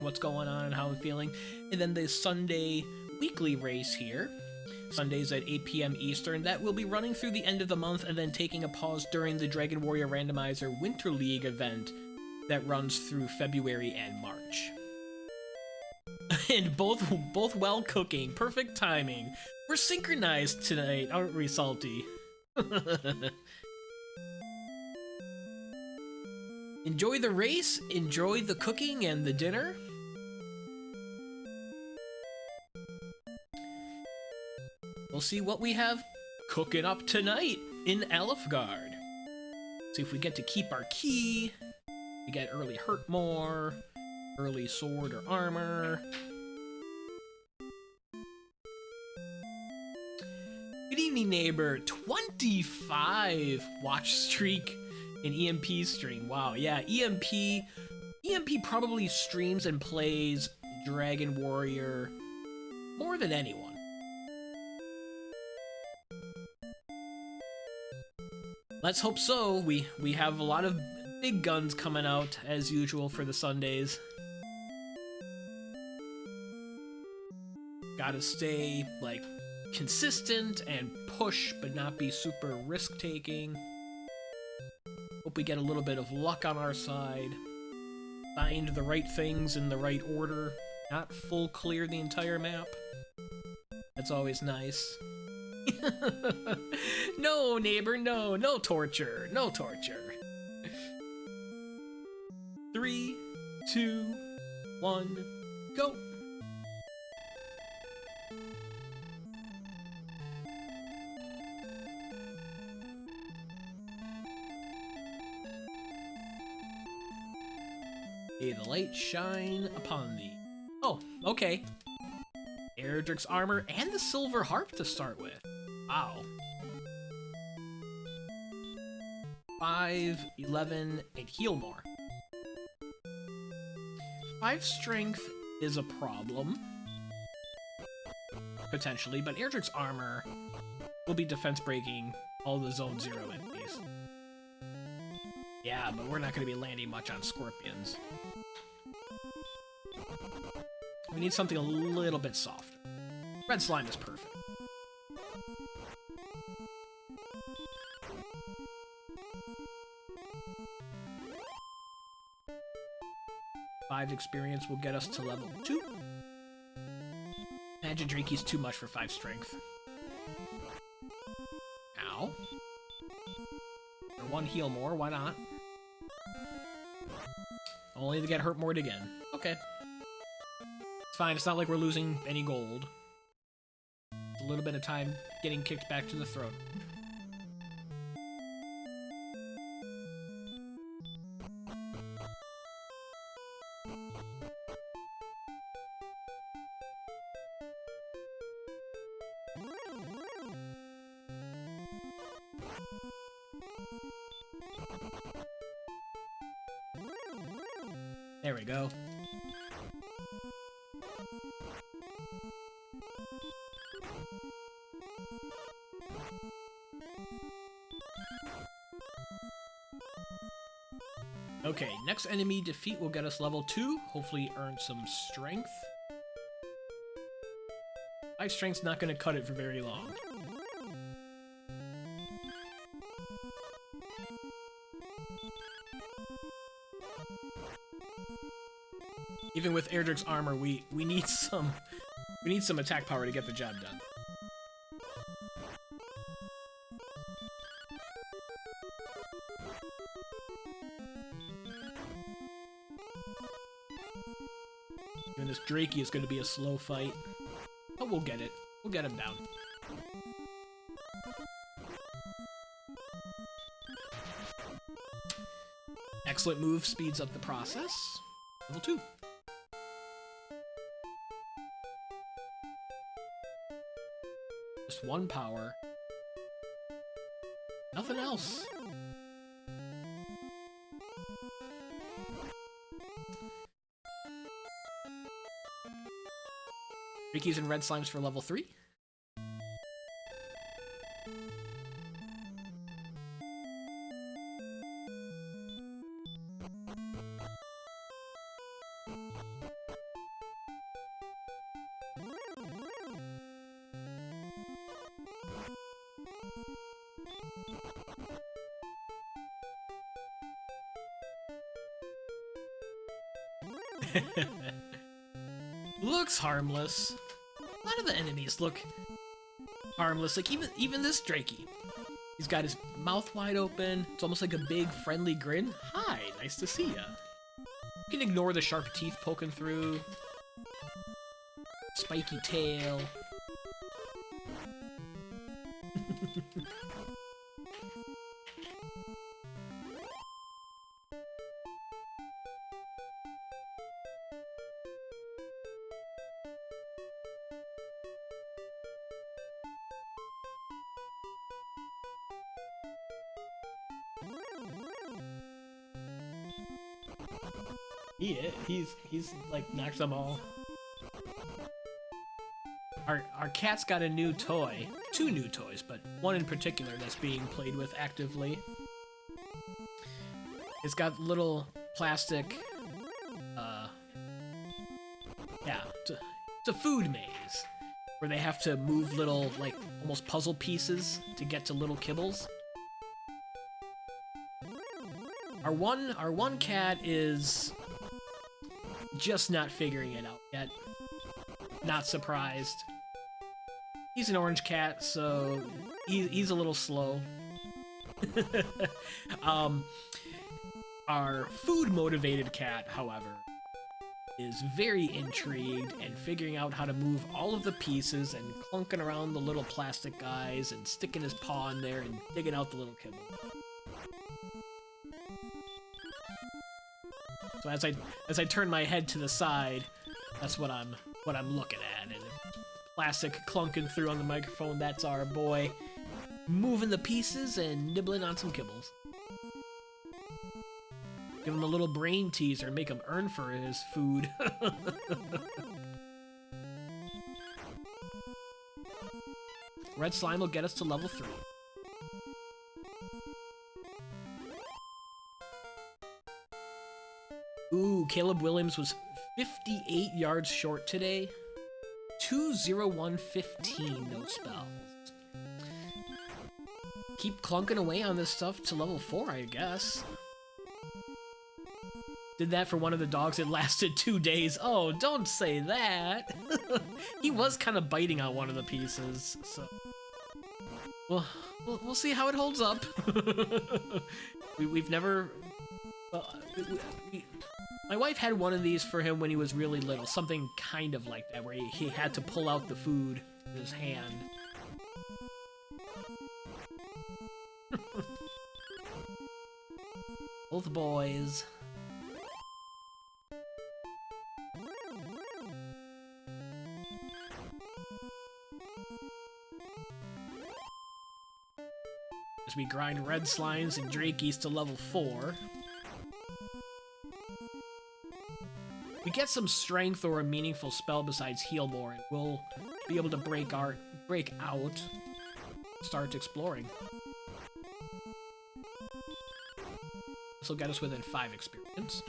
what's going on and how I'm feeling. And then the Sunday weekly race here, Sundays at 8 p.m. Eastern, that will be running through the end of the month and then taking a pause during the Dragon Warrior Randomizer Winter League event that runs through February and March. And both well cooking, perfect timing. We're synchronized tonight, aren't we, Salty? Enjoy the race, enjoy the cooking and the dinner. We'll see what we have cooking up tonight in Elfgard. See if we get to keep our key. We get early hurt more, early sword or armor. Good evening, neighbor. 25 watch streak in EMP stream. Wow, yeah, EMP probably streams and plays Dragon Warrior more than anyone. Let's hope so. We have a lot of big guns coming out as usual for the Sundays. Gotta stay like consistent and push, but not be super risk-taking. Hope we get a little bit of luck on our side. Find the right things in the right order. Not full clear the entire map. That's always nice. No, neighbor, no. No torture. No torture. 3, 2, 1, go! May the light shine upon thee. Oh, okay. Erdrick's armor and the Silver Harp to start with. Wow. 5, 11, and heal more. 5 strength is a problem. Potentially, but Erdrick's armor will be defense breaking all the Zone 0 enemies. Yeah, but we're not going to be landing much on scorpions. We need something a little bit soft. Red slime is perfect. Five experience will get us to level 2. Imagine Drinky's too much for 5 strength. Ow. Or 1 heal more, why not? Only to get hurt more again. Okay. It's fine, it's not like we're losing any gold. It's a little bit of time getting kicked back to the throne. There we go. Okay, next enemy defeat will get us level 2. Hopefully earn some strength. 5 strength's not going to cut it for very long. Even with Erdrick's armor, we need some attack power to get the job done. And this Drakey is going to be a slow fight. But we'll get it. We'll get him down. Excellent move, speeds up the process. Level 2. Just 1 power. Nothing else. Ricky's and red slimes for level 3. Looks harmless. A lot of the enemies look harmless, like even this Drakey. He's got his mouth wide open. It's almost like a big friendly grin. Hi, nice to see ya. You can ignore the sharp teeth poking through. Spiky tail. Yeah, he's like knocked them all. Our cat's got a new toy. 2 new toys, but one in particular that's being played with actively. It's got little plastic, yeah, it's a food maze where they have to move little, like, almost puzzle pieces to get to little kibbles. Our one cat is just not figuring it out yet. Not surprised. He's an orange cat, so he's a little slow. Our food-motivated cat, however, is very intrigued and figuring out how to move all of the pieces and clunking around the little plastic guys and sticking his paw in there and digging out the little kibble. So as I turn my head to the side, that's what I'm looking at. And plastic clunking through on the microphone, that's our boy moving the pieces and nibbling on some kibbles. Give him a little brain teaser, make him earn for his food. Red slime will get us to level 3. Ooh, Caleb Williams was 58 yards short today. 20115, no spells. Keep clunking away on this stuff to level 4, I guess. Did that for one of the dogs, it lasted 2 days. Oh, don't say that. He was kind of biting on one of the pieces, so... We'll see how it holds up. We've never... My wife had one of these for him when he was really little, something kind of like that, where he had to pull out the food with his hand. Both boys. As we grind red slimes and drakeys to level 4. We get some strength or a meaningful spell besides heal more, and we'll be able to break out, start exploring. This will get us within 5 experience.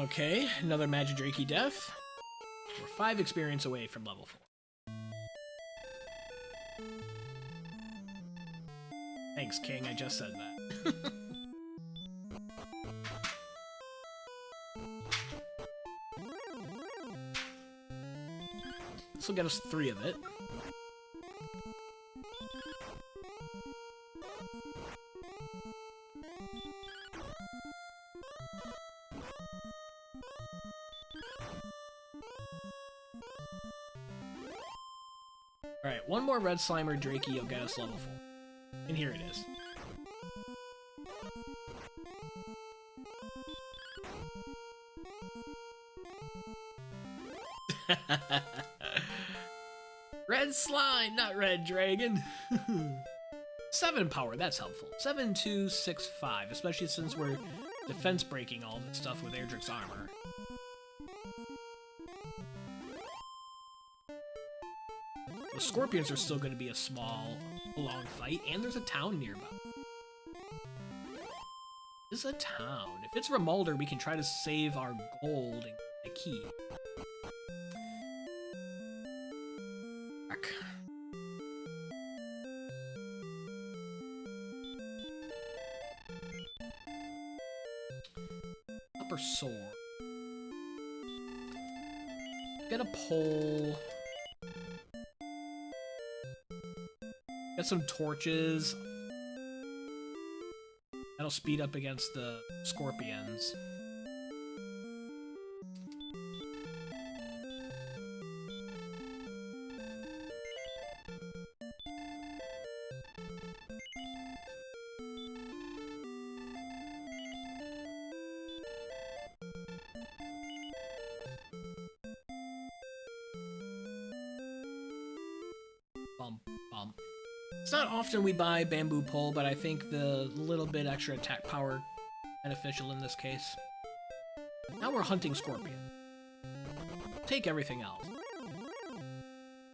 Okay, another Magidrakey death. We're 5 experience away from level 4. Thanks, King, I just said that. This will get us 3 of it. Alright, one more red slime or Drakey will get us level 4. And here it is. Red slime, not red dragon. 7 power, that's helpful. 7265, especially since we're defense breaking all this stuff with Erdrick's armor. The scorpions are still going to be a long fight, and there's a town nearby. This is a town. If it's Remolder, we can try to save our gold and get the key. Upper sword. Get a pole. Get some torches. That'll speed up against the scorpions. It's not often we buy bamboo pole, but I think the little bit extra attack power beneficial in this case. Now we're hunting scorpion. Take everything else.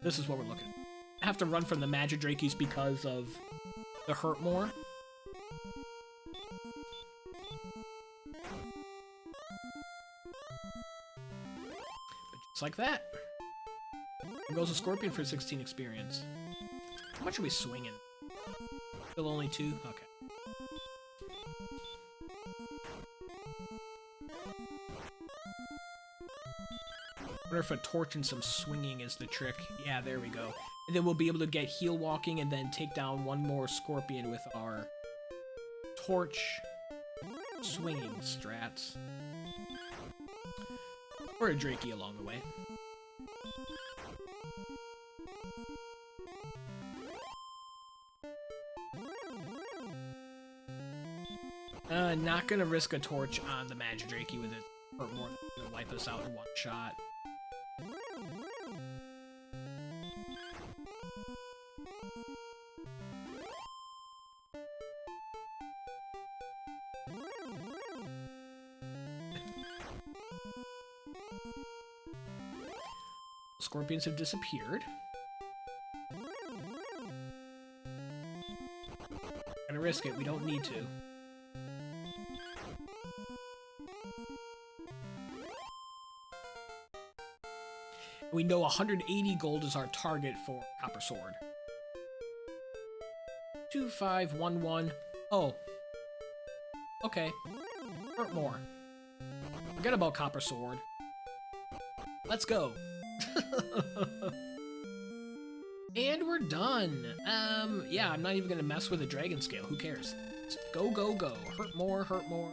This is what we're looking at. I have to run from the Magidrakies because of the hurt more. But just like that. There goes a scorpion for 16 experience. How much are we swinging? Still only 2? Okay. I wonder if a torch and some swinging is the trick. Yeah, there we go. And then we'll be able to get heal walking and then take down one more scorpion with our torch swinging strats. Or a Drakey along the way. Not gonna risk a torch on the Magidraki with it hurt more than gonna wipe us out in one shot. Scorpions have disappeared. Gonna risk it, we don't need to. We know 180 gold is our target for Copper Sword. 2511. Oh. Okay. Hurt more. Forget about Copper Sword. Let's go. And we're done. Yeah, I'm not even gonna mess with the dragon scale. Who cares? Just go, go, go. Hurt more, hurt more.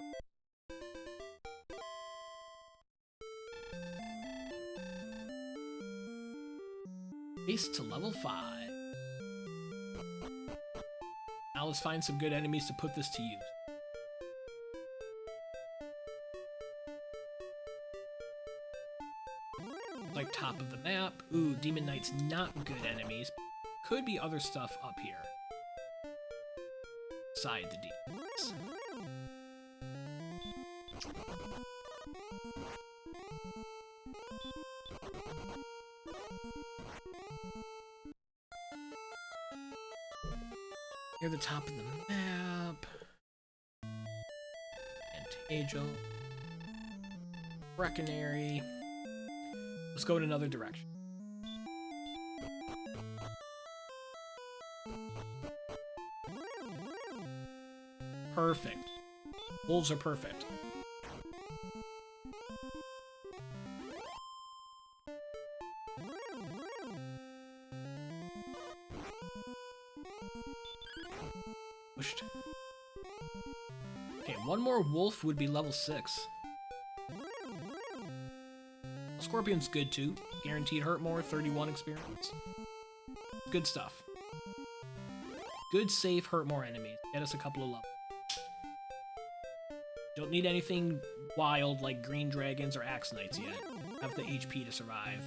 Base to level 5. Now let's find some good enemies to put this to use. Like top of the map. Ooh, Demon Knight's not good enemies. Could be other stuff up here. Beside the demons. Near the top of the map. Antagel. Breckenary. Let's go in another direction. Perfect. Wolves are perfect. Pushed. Okay, one more wolf would be level 6. Scorpion's good too. Guaranteed hurt more, 31 experience. Good stuff. Good safe hurt more enemies. Get us a couple of levels. Don't need anything wild like green dragons or axe knights yet. Have the HP to survive.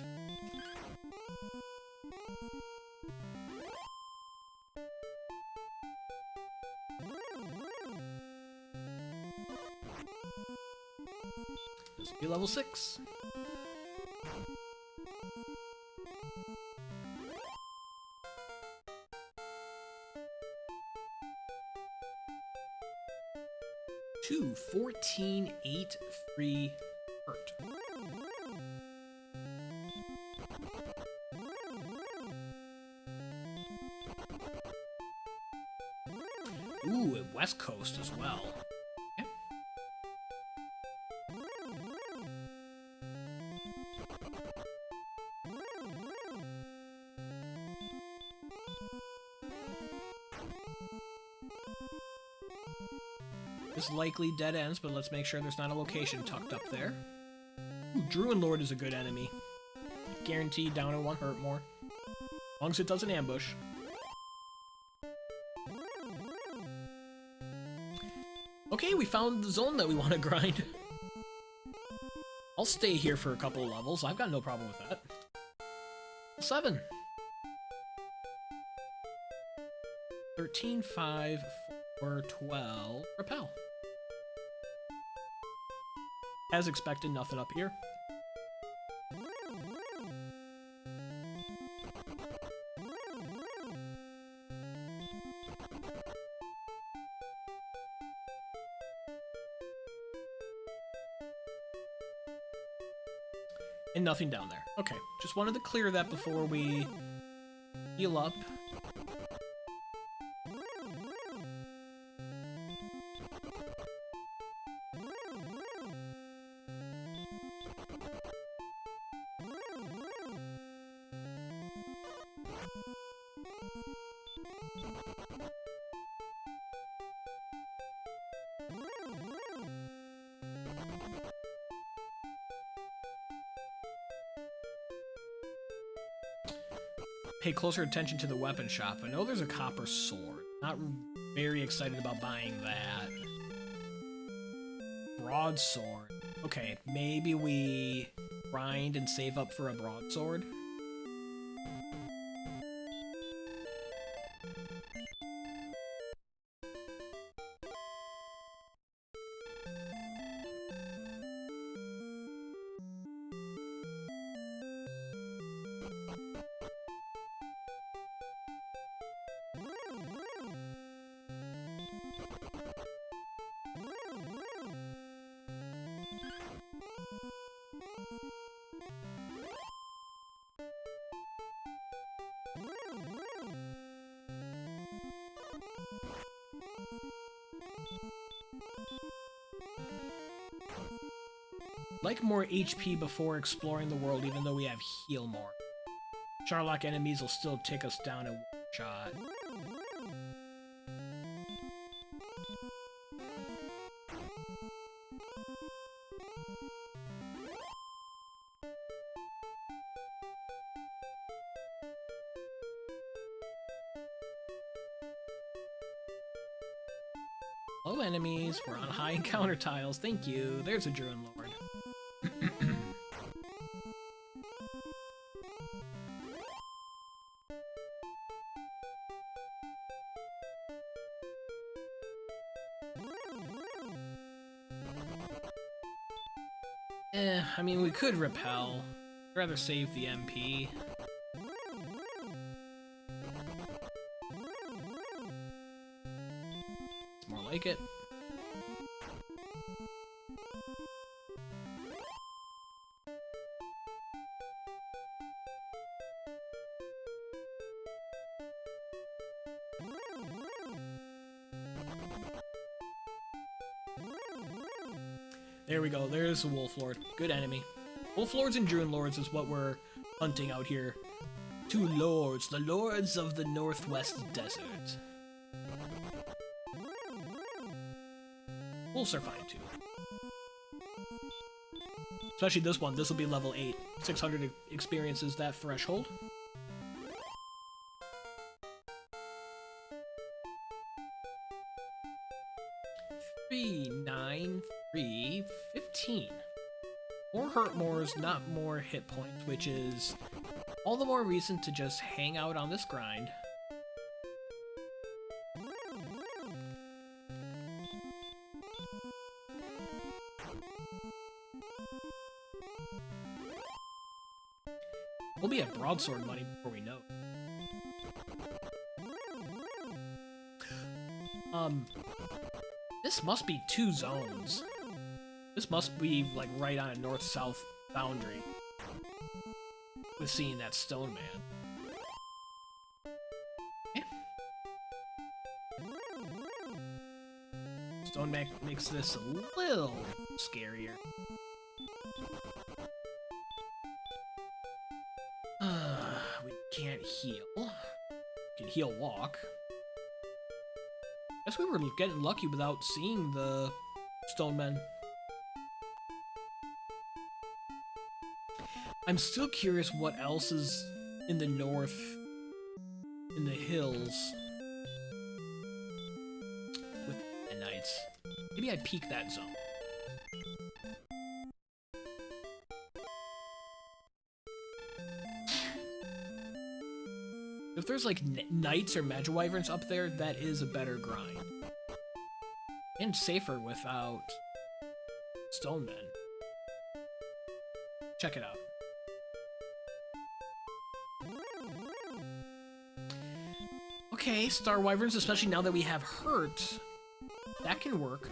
This will be level 6. Two 14-8-3 hurt. Ooh, and West Coast as well. Okay. This likely dead ends, but let's make sure there's not a location tucked up there. Ooh, Dragonlord is a good enemy. Guaranteed down in 1 hurt more. As long as it doesn't ambush. Okay, we found the zone that we want to grind. I'll stay here for a couple of levels. I've got no problem with that. 7. 13, 5, 4, 12. Repel. As expected, nothing up here. And nothing down there. Okay, just wanted to clear that before we heal up. Pay closer attention to the weapon shop. I know there's a copper sword. Not very excited about buying that. Broadsword. Okay, maybe we grind and save up for a broadsword. Like more HP before exploring the world, even though we have heal more. Charlock enemies will still take us down in 1 shot. Hello, enemies. We're on high encounter tiles. Thank you. There's a Dragonlord. I mean, we could repel. I'd rather save the MP. It's more like it. There we go, there's a Wolf Lord. Good enemy. Wolf Lords and Dragonlords is what we're hunting out here. 2 lords, the lords of the Northwest Desert. Wolves are fine too. Especially this one, this will be level 8. 600 experience is that threshold. Three, 9, 3, 15. More hurt mores, not more hit points, which is all the more reason to just hang out on this grind. We'll be at broadsword money before we know it. This must be 2 zones. This must be, like, right on a north-south boundary. With seeing that stone man. Okay. Stone man makes this a little scarier. We can't heal. We can heal walk. Guess we were getting lucky without seeing the stone men. I'm still curious what else is in the north, in the hills, with the knights. Maybe I'd peek that zone. If there's like knights or magi wyverns up there, that is a better grind. And safer without stone men. Check it out. Okay, star wyverns, especially now that we have hurt. That can work.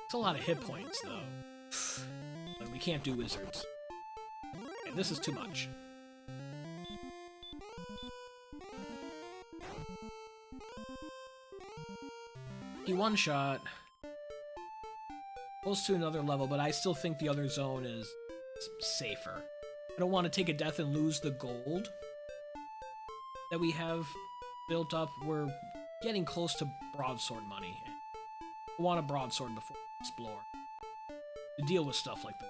It's a lot of hit points, though. But we can't do wizards. And this is too much. He one-shot. Close to another level, but I still think the other zone is safer. I don't want to take a death and lose the gold that we have built up. We're getting close to broadsword money. I want a broadsword before we explore. To deal with stuff like that.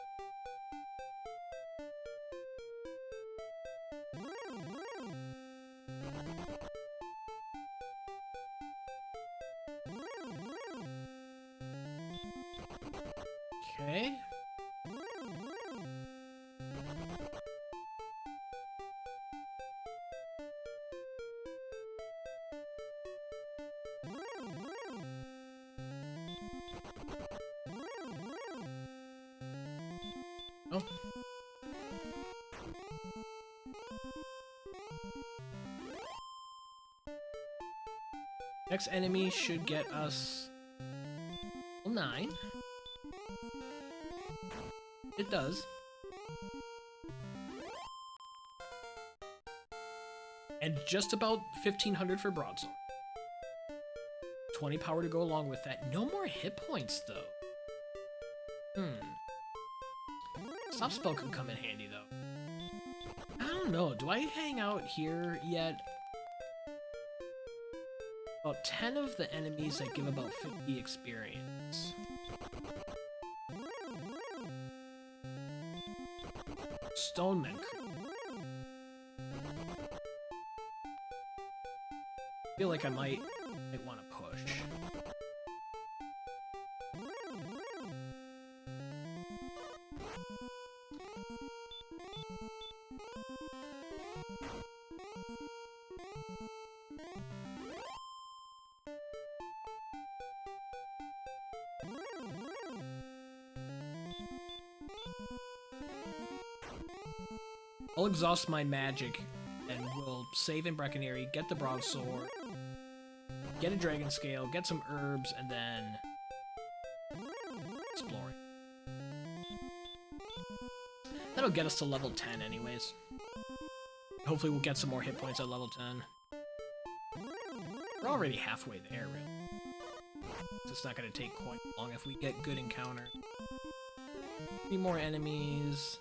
Okay. Oh. Next enemy should get us 9. It does. And just about 1500 for broadsword. 20 power to go along with that. No more hit points, though. Stopspell could come in handy, though. I don't know. Do I hang out here yet? About 10 of the enemies that give about 50 experience. Stonemen. I feel like I might want to push. I'll exhaust my magic, and we'll save in Breckenary, get the broadsword, get a dragon scale, get some herbs, and then exploring. That'll get us to level 10 anyways. Hopefully we'll get some more hit points at level 10. We're already halfway there, really. It's not going to take quite long if we get good encounter. 3 more enemies.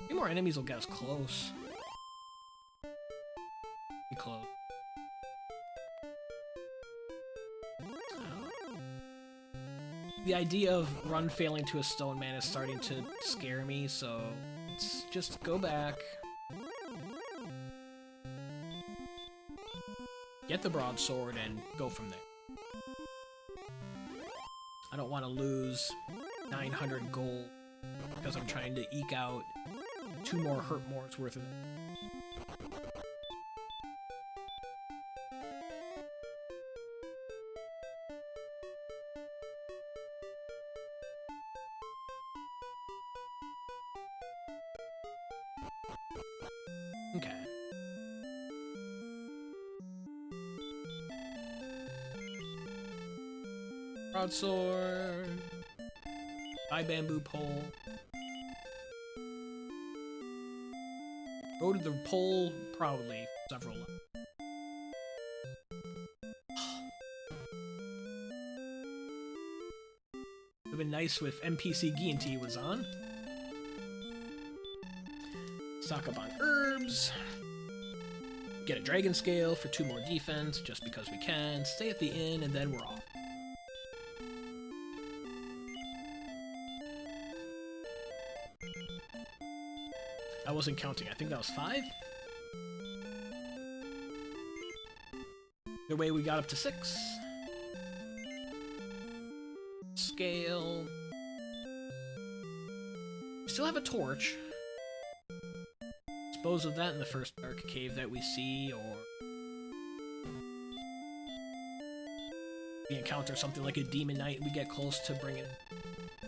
3 more enemies will get us close. Be close. The idea of run failing to a stone man is starting to scare me, so let's just go back. Get the broadsword and go from there. I don't want to lose 900 gold because I'm trying to eke out 2 more hurt more's worth of it. Okay. Broadsword. High bamboo pole. Rode the pole proudly for several levels. Would have been nice if NPC Guilty was on. Stock up on herbs. Get a dragon scale for 2 more defense, just because we can. Stay at the inn, and then we're off. I wasn't counting. I think that was 5. Either way, we got up to 6. Scale. We still have a torch. Dispose of that in the first dark cave that we see, or we encounter something like a demon knight and we get close to bringing it.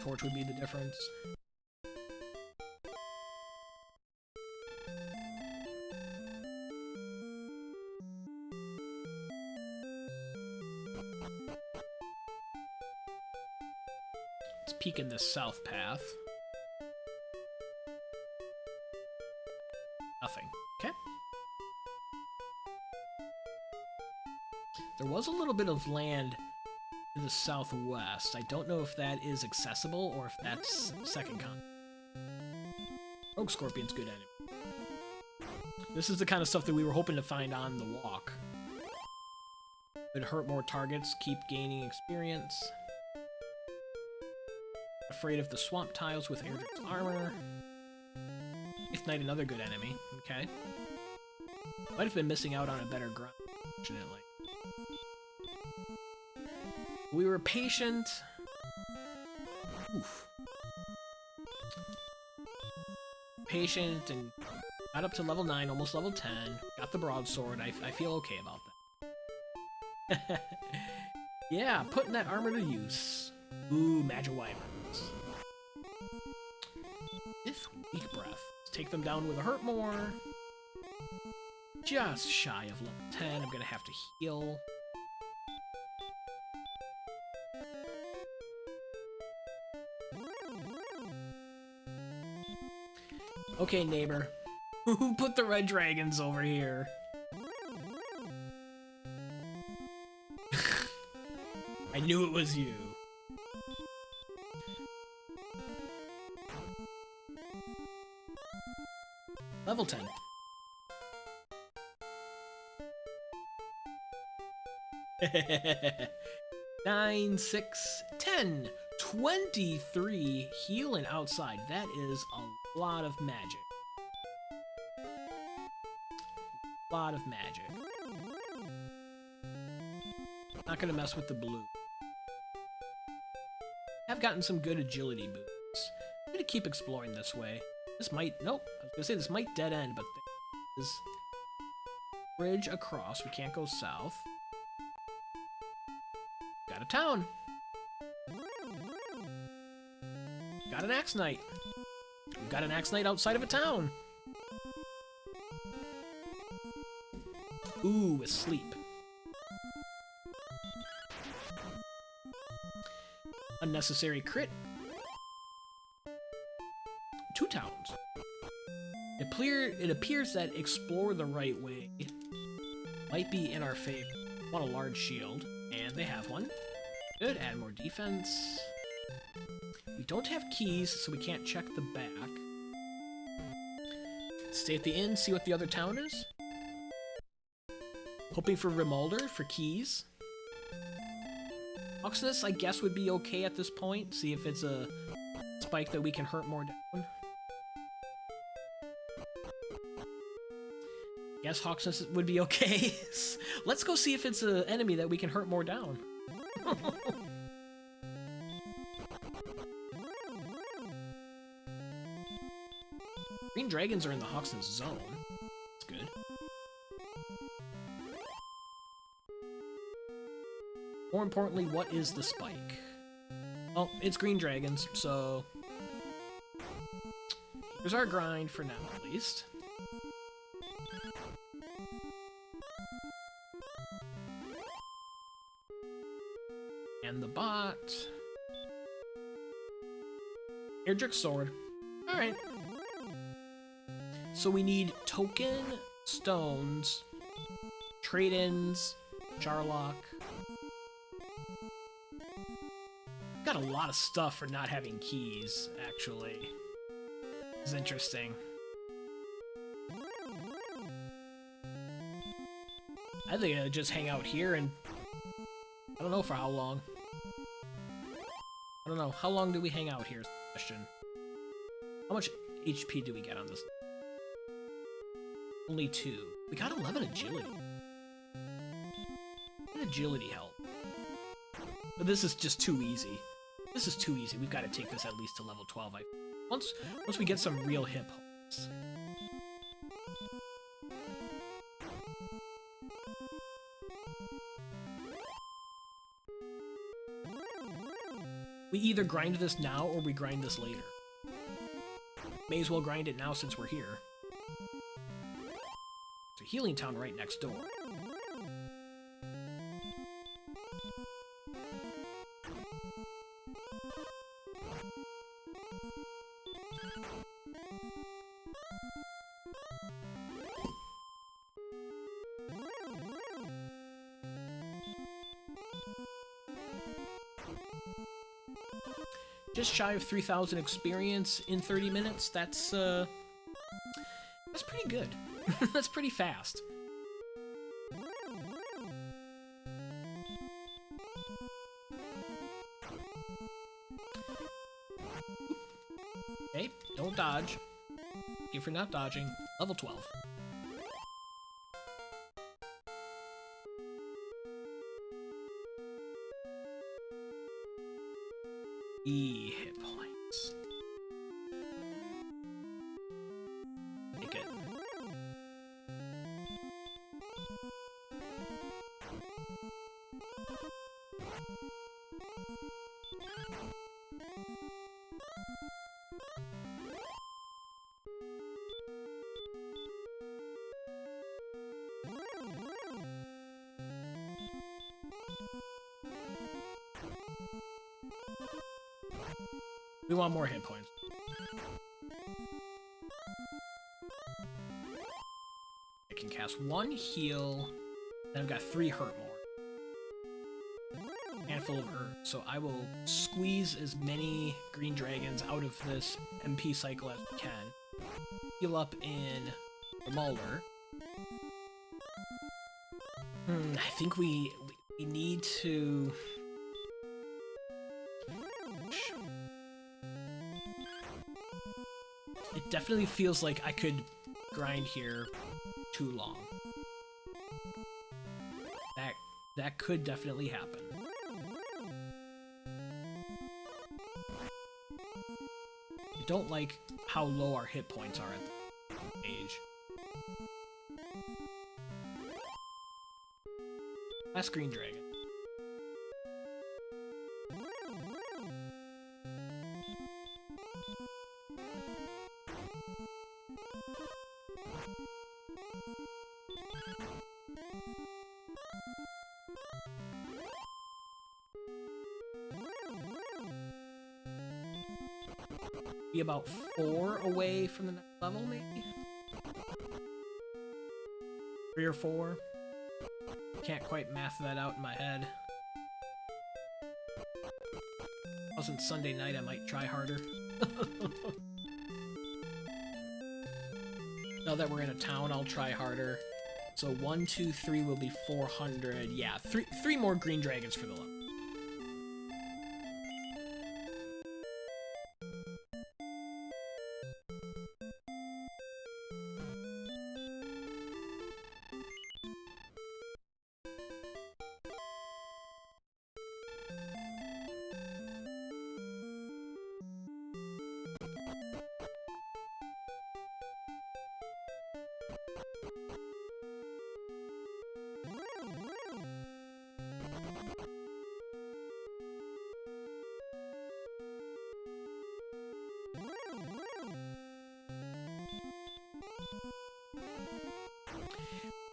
Torch would be the difference. Let's peek in this south path. Nothing. Okay. There was a little bit of land to the southwest. I don't know if that is accessible or if that's second con. Rogue Scorpion's good enemy. This is the kind of stuff that we were hoping to find on the walk. Would hurt more targets, keep gaining experience. Afraid of the swamp tiles with Erdrick's armor. If Knight, another good enemy. Okay. Might have been missing out on a better grind, unfortunately. We were patient. Oof. Patient and got up to level 9, almost level 10. Got the broadsword. I feel okay about that. Yeah, putting that armor to use. Ooh, magic wyverns. This weak breath. Take them down with a hurt more. Just shy of level 10. I'm gonna have to heal. Okay, neighbor. Who put the red dragons over here? I knew it was you. Level 10. Nine, 6, 10, 23 healing outside. That is a lot of magic. A lot of magic. Not gonna mess with the blue. I've gotten some good agility boosts. I'm gonna keep exploring this way. This might, nope, I was gonna say this might dead end, but there is bridge across. We can't go south. Got a town. Got an axe knight. We've got an axe knight outside of a town. Ooh, asleep. Unnecessary crit. 2 towns. It appears that explore the right way might be in our favor. Want a large shield, and they have one. Good, add more defense. We don't have keys, so we can't check the back. Stay at the inn, see what the other town is. Hoping for Remolder for keys. Oxness, I guess, would be okay at this point. See if it's a spike that we can hurt more down. Guess Hawksness would be okay. Let's go see if it's an enemy that we can hurt more down. Green dragons are in the Hawksness zone. That's good. More importantly, what is the spike? Well, it's green dragons, so here's our grind for now, at least. And the bot. Erdrick sword. Alright. So we need token, stones, trade-ins, Charlock. Got a lot of stuff for not having keys, actually. It's interesting. I think I'd just hang out here and... I don't know for how long. I don't know. How long do we hang out here is the question. How much HP do we get on this? Only 2. We got 11 agility. And agility help. But this is just too easy. This is too easy. We've got to take this at least to level 12. Once we get some real hip points. We either grind this now or we grind this later. May as well grind it now since we're here. There's a healing town right next door. Just shy of 3,000 experience in 30 minutes. That's pretty good. That's pretty fast. Okay, don't dodge. Thank you for not dodging. Level 12. Hit points. Take it. We want more hit points. I can cast 1 heal, and I've got 3 hurt more. Handful of hurt. So I will squeeze as many green dragons out of this MP cycle as we can. Heal up in the Mulder. I think we need to... It definitely feels like I could grind here too long. That could definitely happen. I don't like how low our hit points are at this age. Last green dragon. Be about 4 away from the next level, maybe? 3 or 4? Can't quite math that out in my head. If it wasn't Sunday night, I might try harder. Now that we're in a town, I'll try harder. So 1, 2, 3 will be 400. Yeah, three more green dragons for the level.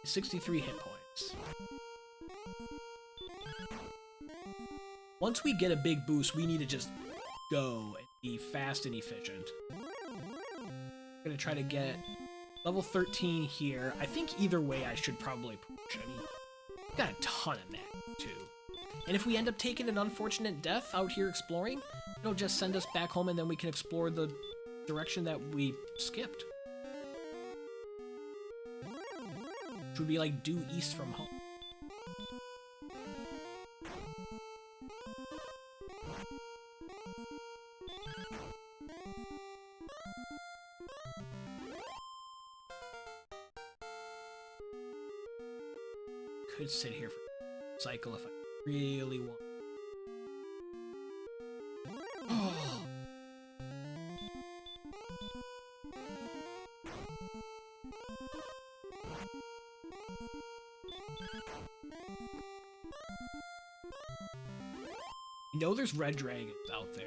.63 hit points. once we get a big boost, we need to just go and be fast and efficient. I'm gonna try to get level 13 here. I think either way I should probably push. I mean, we've got a ton of that, too. And if we end up taking an unfortunate death out here exploring, it'll just send us back home and then we can explore the direction that we skipped. Which would be like due east from home. Could sit here for a cycle if I really want. Oh. You know there's red dragons out there.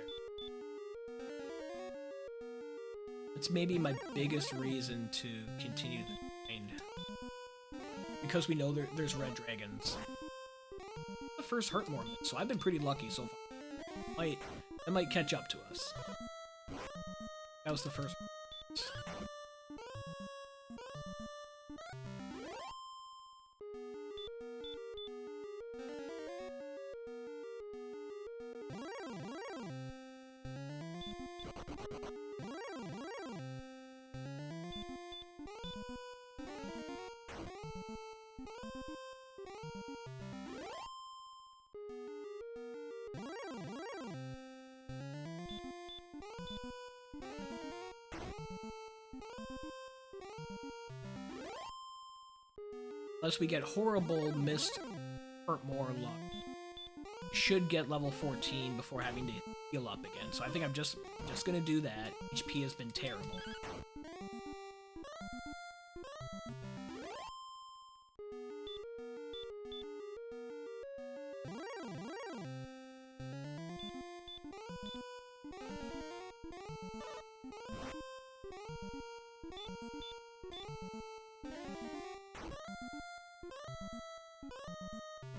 That's maybe my biggest reason to continue the grind. Because we know there's red dragons. The first hurt more, so I've been pretty lucky so far. That might catch up to us. That was the first. Unless we get horrible missed hurt more luck. Should get level 14 before having to heal up again. So I think I'm just gonna do that. HP has been terrible.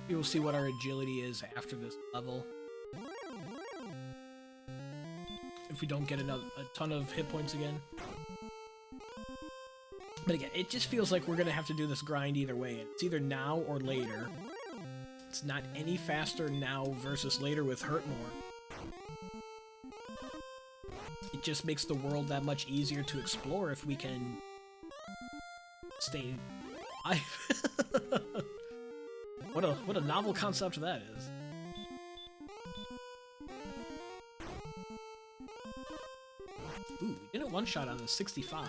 We'll see what our agility is after this level. If we don't get a ton of hit points again. But again, it just feels like we're gonna have to do this grind either way. It's either now or later. It's not any faster now versus later with hurt more. It just makes the world that much easier to explore if we can stay alive. What a novel concept that is. Ooh, we did a one-shot on the 65.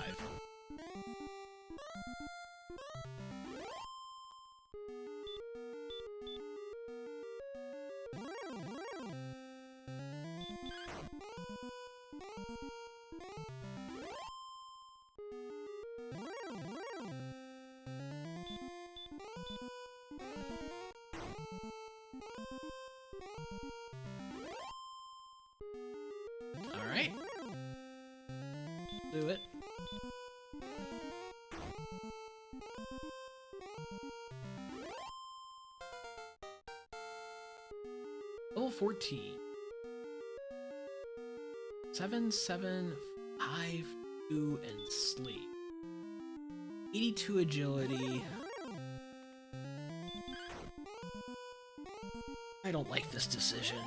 Alright. Do it. Level 14. 7, 7, 5, 2, and sleep. 82 agility. I don't like this decision.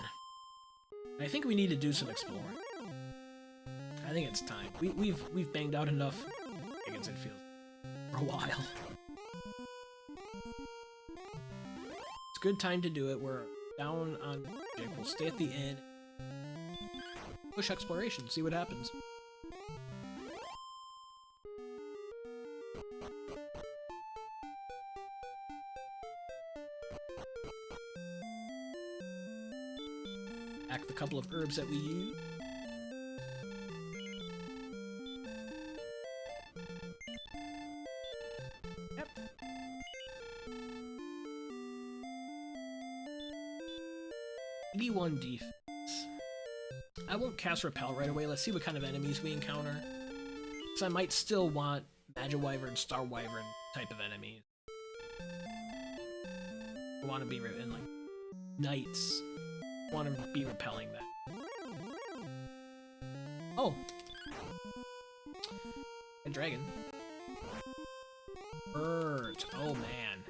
I think we need to do some exploring. I think it's time. We've banged out enough dragons, it feels, for a while. It's a good time to do it. We're down on magic. We'll stay at the inn. Push exploration, see what happens. Act the couple of herbs that we use. Yep. 81 defense. I won't cast Repel right away. Let's see what kind of enemies we encounter. Because I might still want Magiwyvern, Star Wyvern type of enemies. I want to be in like knights. want to be repelling that. Oh! A dragon. Birds. Oh, man.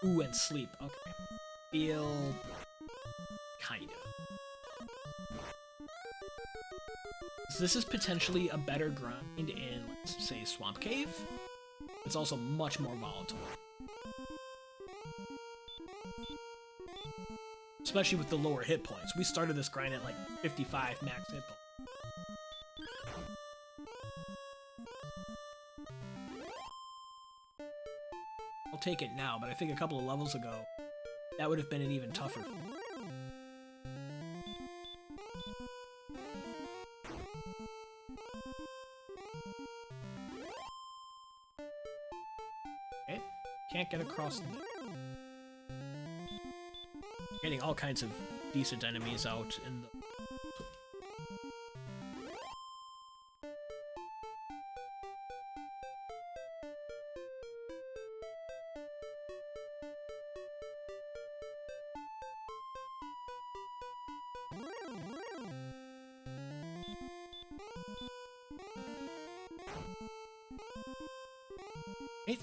Ooh, and sleep. Okay. Feel... kind of. So this is potentially a better grind in, let's say, Swamp Cave. It's also much more volatile. Especially with the lower hit points. We started this grind at like 55 max hit points. I'll take it now, but I think a couple of levels ago, that would have been an even tougher. Okay, can't get across the... Getting all kinds of decent enemies out in the... Okay.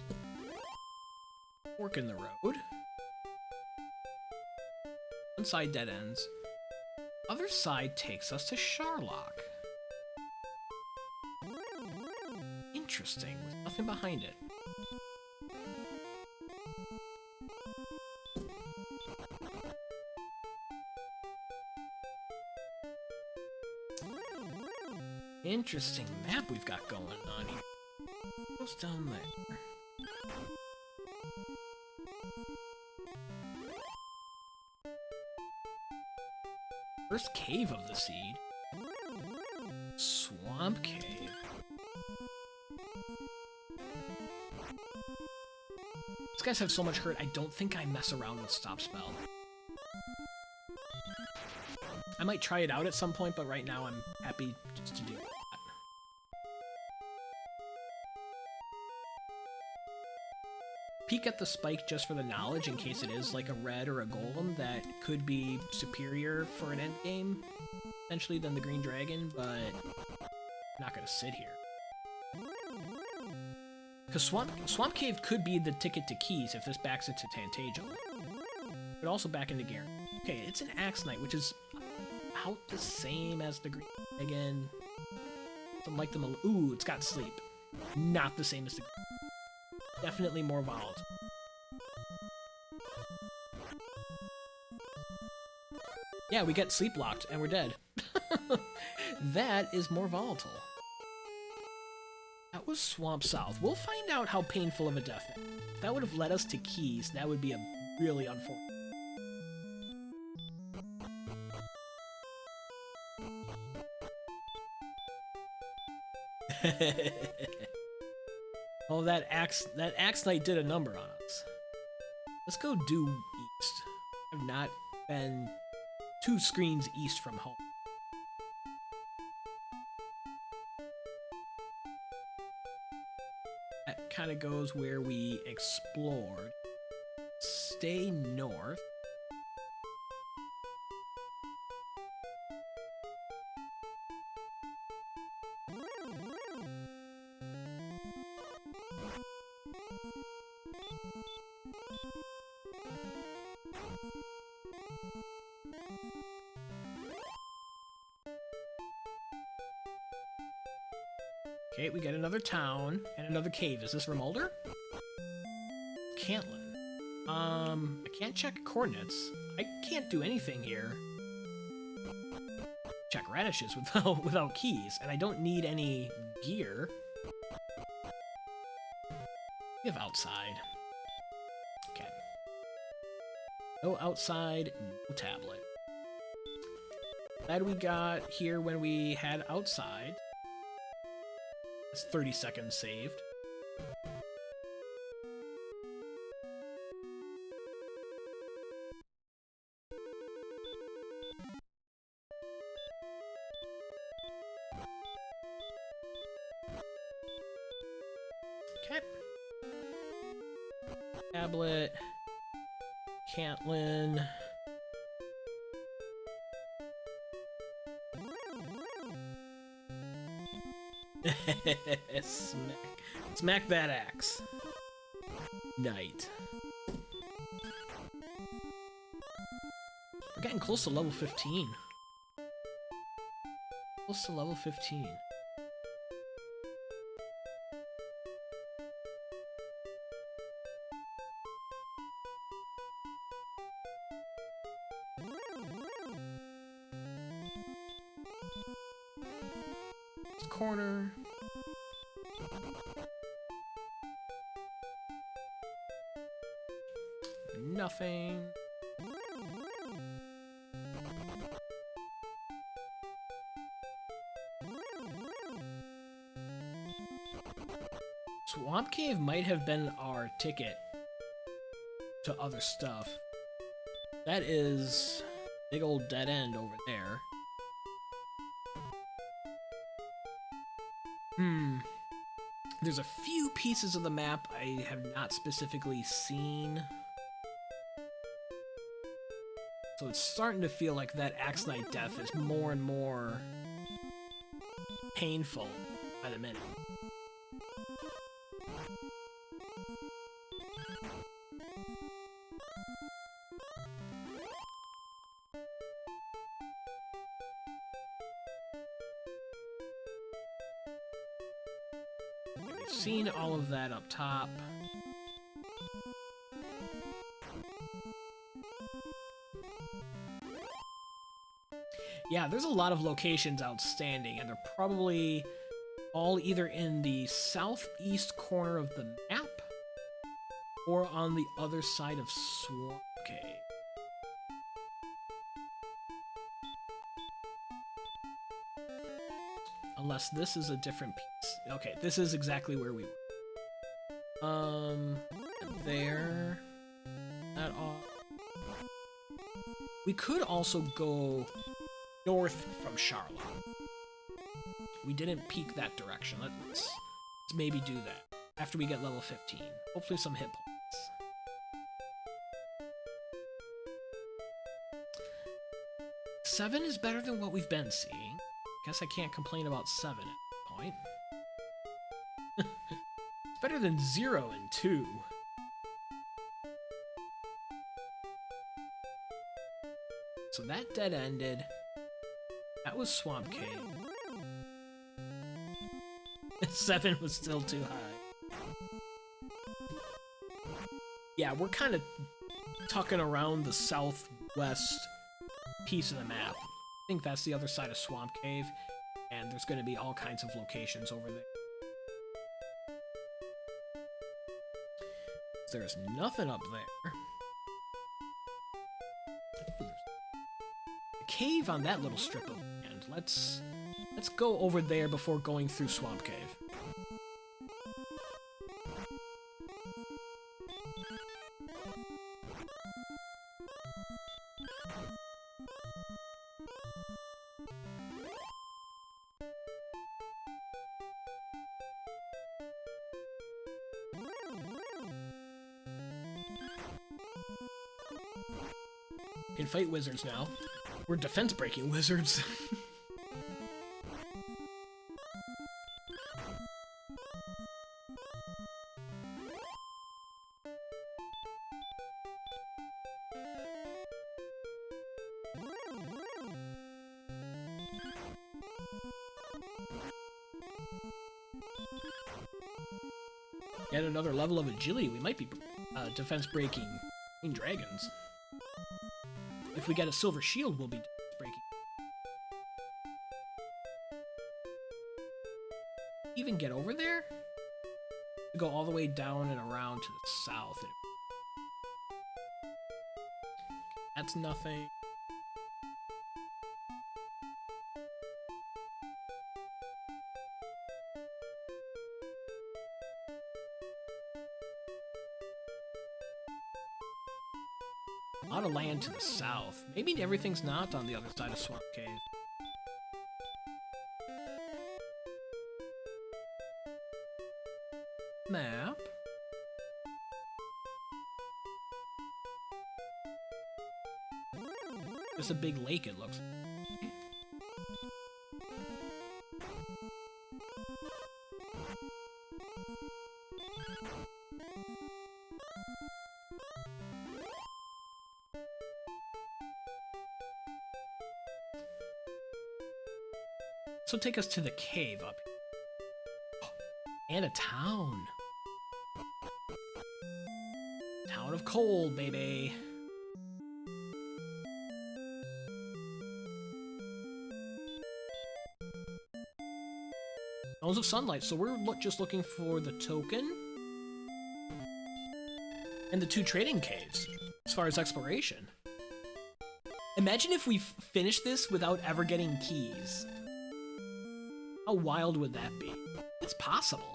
Fork in the road. One side dead ends. Other side takes us to Charlock. Interesting, with nothing behind it. Interesting map we've got going on here. What's down there? First cave of the seed. Swamp Cave. These guys have so much hurt, I don't think I mess around with stopspell. I might try it out at some point, but right now I'm happy just to do that. Peek at the spike just for the knowledge in case it is like a red or a golem that could be superior for an endgame, potentially, than the green dragon, but I'm not gonna sit here. Because Swamp Cave could be the ticket to keys if this backs into Tantagel. But also back into Garen. Okay, it's an Axe Knight, which is about the same as the green dragon. Something like them. Ooh, it's got sleep. Not the same as the green. Definitely more volatile. Yeah, we get sleep locked and we're dead. That is more volatile. That was Swamp South. We'll find out how painful of a death that is. If that would have led us to keys, that would be a really unfortunate. Oh, that axe knight did a number on us. Let's go due east. I've not been 2 screens east from home. That kind of goes where we explored. Stay north. Okay, we get another town and another cave. Is this Remolder? Cantlin. I can't check coordinates. I can't do anything here. Check radishes without keys, and I don't need any gear. We have outside. Okay. No outside, no tablet. Glad we got here when we had outside. It's 30 seconds saved. Okay. Tablet. Cantlin. Smack that axe. Knight. We're getting close to level 15. Close to level 15. Corner. Nothing. Swamp Cave might have been our ticket to other stuff. That is big old dead end over there. There's a few pieces of the map I have not specifically seen. So it's starting to feel like that Axe Knight death is more and more painful by the minute. Seen all of that up top. Yeah, there's a lot of locations outstanding, and they're probably all either in the southeast corner of the map or on the other side of Swamp Cave. Unless this is a different piece. Okay, this is exactly where we were. There. That off. We could also go north from Charlock. We didn't peek that direction. Let's maybe do that after we get level 15. Hopefully some hit points. Seven is better than what we've been seeing. Guess I can't complain about 7 at this point. It's better than 0 and 2. So that dead ended. That was Swamp Cave. 7 was still too high. Yeah, we're kind of tucking around the southwest piece of the map. I think that's the other side of Swamp Cave, and there's going to be all kinds of locations over there. There's nothing up there. A cave on that little strip of land. Let's go over there before going through Swamp Cave. Can fight wizards now. We're defense-breaking wizards. Yet another level of agility. We might be defense-breaking green dragons. If we get a silver shield, we'll be defense-breaking. Even get over there? We go all the way down and around to the south. That's nothing. A lot of land to the south. Maybe everything's not on the other side of Swamp Cave. Map. Just a big lake, it looks. So take us to the cave up here. And a town. Town of Cold, baby. Stones of Sunlight. So we're just looking for the token and the 2 trading caves as far as exploration. Imagine if we finished this without ever getting keys. How wild would that be? It's possible.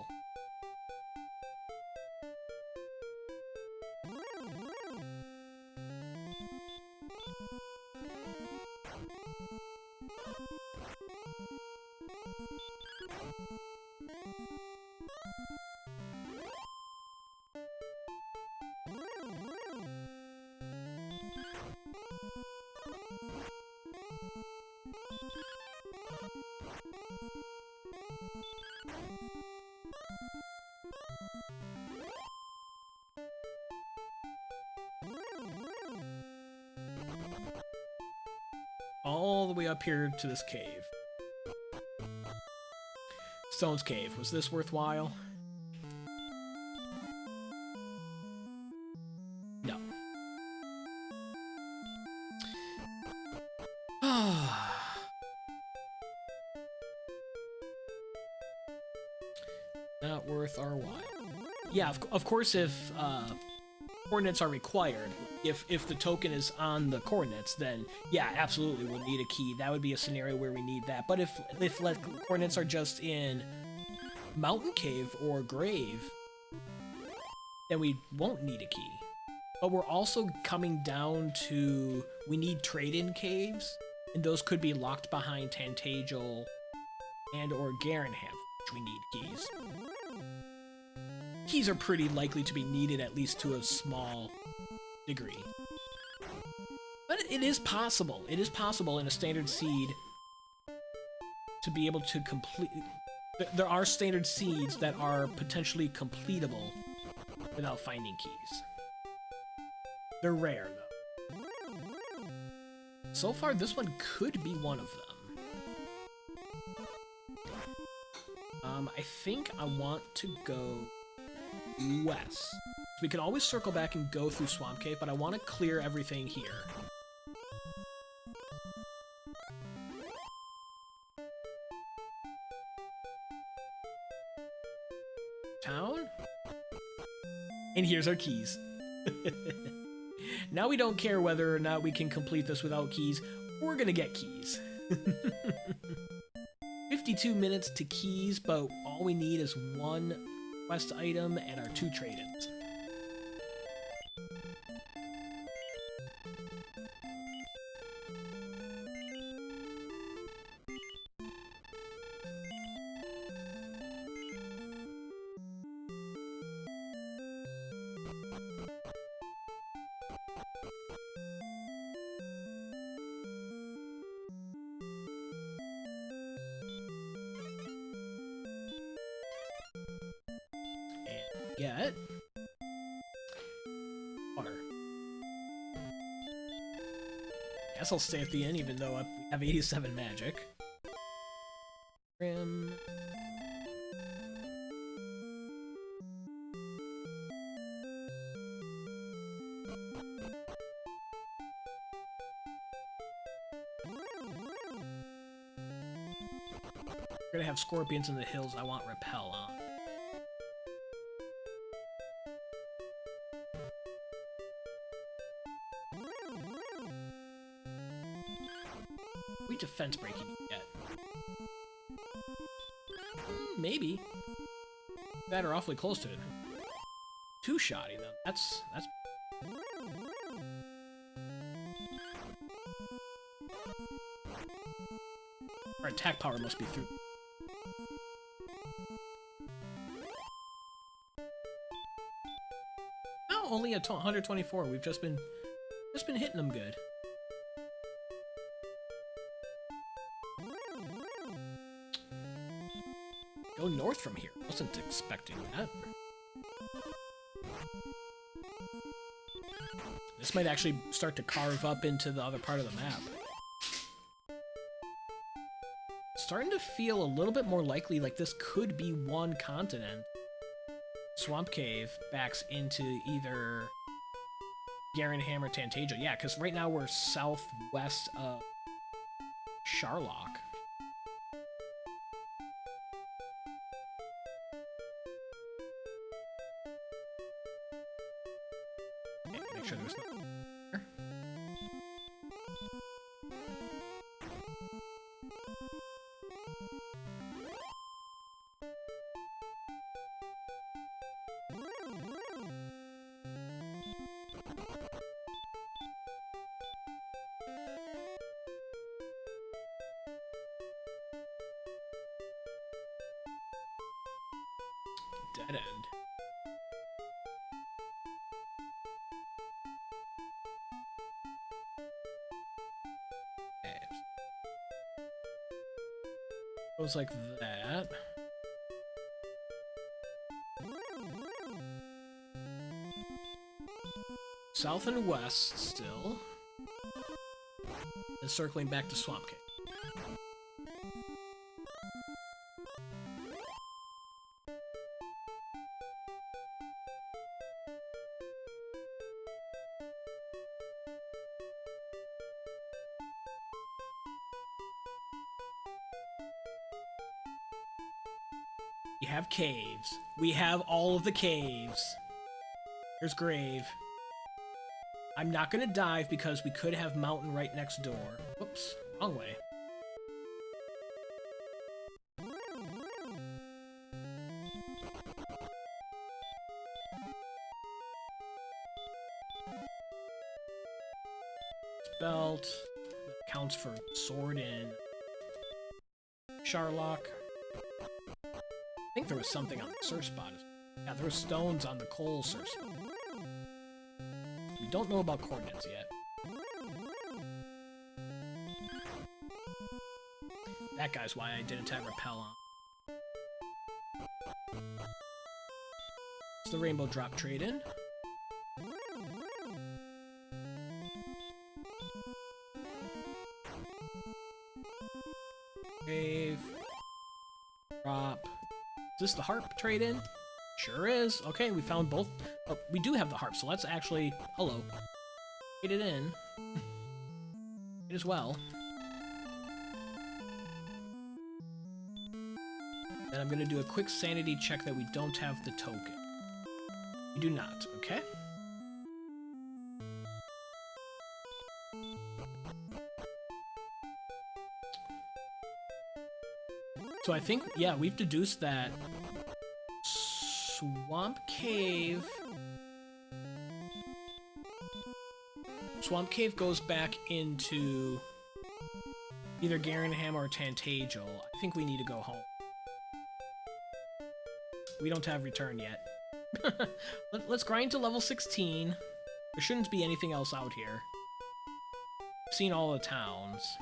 All the way up here to this cave. Stone's Cave. Was this worthwhile? No. Not worth our while. Yeah, of course, if coordinates are required, if the token is on the coordinates, then yeah, absolutely we'll need a key. That would be a scenario where we need that. But if coordinates are just in Mountain Cave or Grave, then we won't need a key. But we're also coming down to, we need trade-in caves, and those could be locked behind Tantagel and or Garenham, which we need keys. Keys are pretty likely to be needed, at least to a small degree. But it is possible. It is possible in a standard seed to be able to complete... There are standard seeds that are potentially completable without finding keys. They're rare, though. So far, this one could be one of them. I think I want to go west. We can always circle back and go through Swamp Cave, but I want to clear everything here. Town? And here's our keys. Now we don't care whether or not we can complete this without keys. We're gonna get keys. 52 minutes to keys, but all we need is 1 quest item and our 2 trade-ins. Get water. Guess I'll stay at the end, even though I have 87 magic. Rim. We're gonna have scorpions in the hills. I want repel on. Defense breaking yet? Maybe. That are awfully close to it. 2 shoddy though. That's. Our attack power must be through. No, only a 124. We've just been hitting them good. go north from here. Wasn't expecting that. This might actually start to carve up into the other part of the map. Starting to feel a little bit more likely like this could be one continent. Swamp Cave backs into either Garenham or Tantasia. Yeah, because right now we're southwest of Charlock. Okay, make sure there's nothing there. Dead end. Okay. Goes like that. South and west still. And circling back to Swamp Cave. We have caves. We have all of the caves. There's Grave. I'm not gonna dive because we could have Mountain right next door. Whoops, wrong way. Belt. That counts for sword in Charlock. I think there was something on the search spot. Yeah, there were stones on the coal search spot. We don't know about coordinates yet. That guy's why I didn't have repel on. It's the rainbow drop trade-in. Grave. Drop. Is this the harp trade-in? Sure is. Okay, we found both. Oh, we do have the harp, so let's actually... Hello. Get it in. It as well. Then I'm going to do a quick sanity check that we don't have the token. We do not, okay? So I think, yeah, we've deduced that Swamp Cave goes back into either Garenham or Tantasia. I think we need to go home. We don't have return yet. Let's grind to level 16. There shouldn't be anything else out here. I've seen all the towns.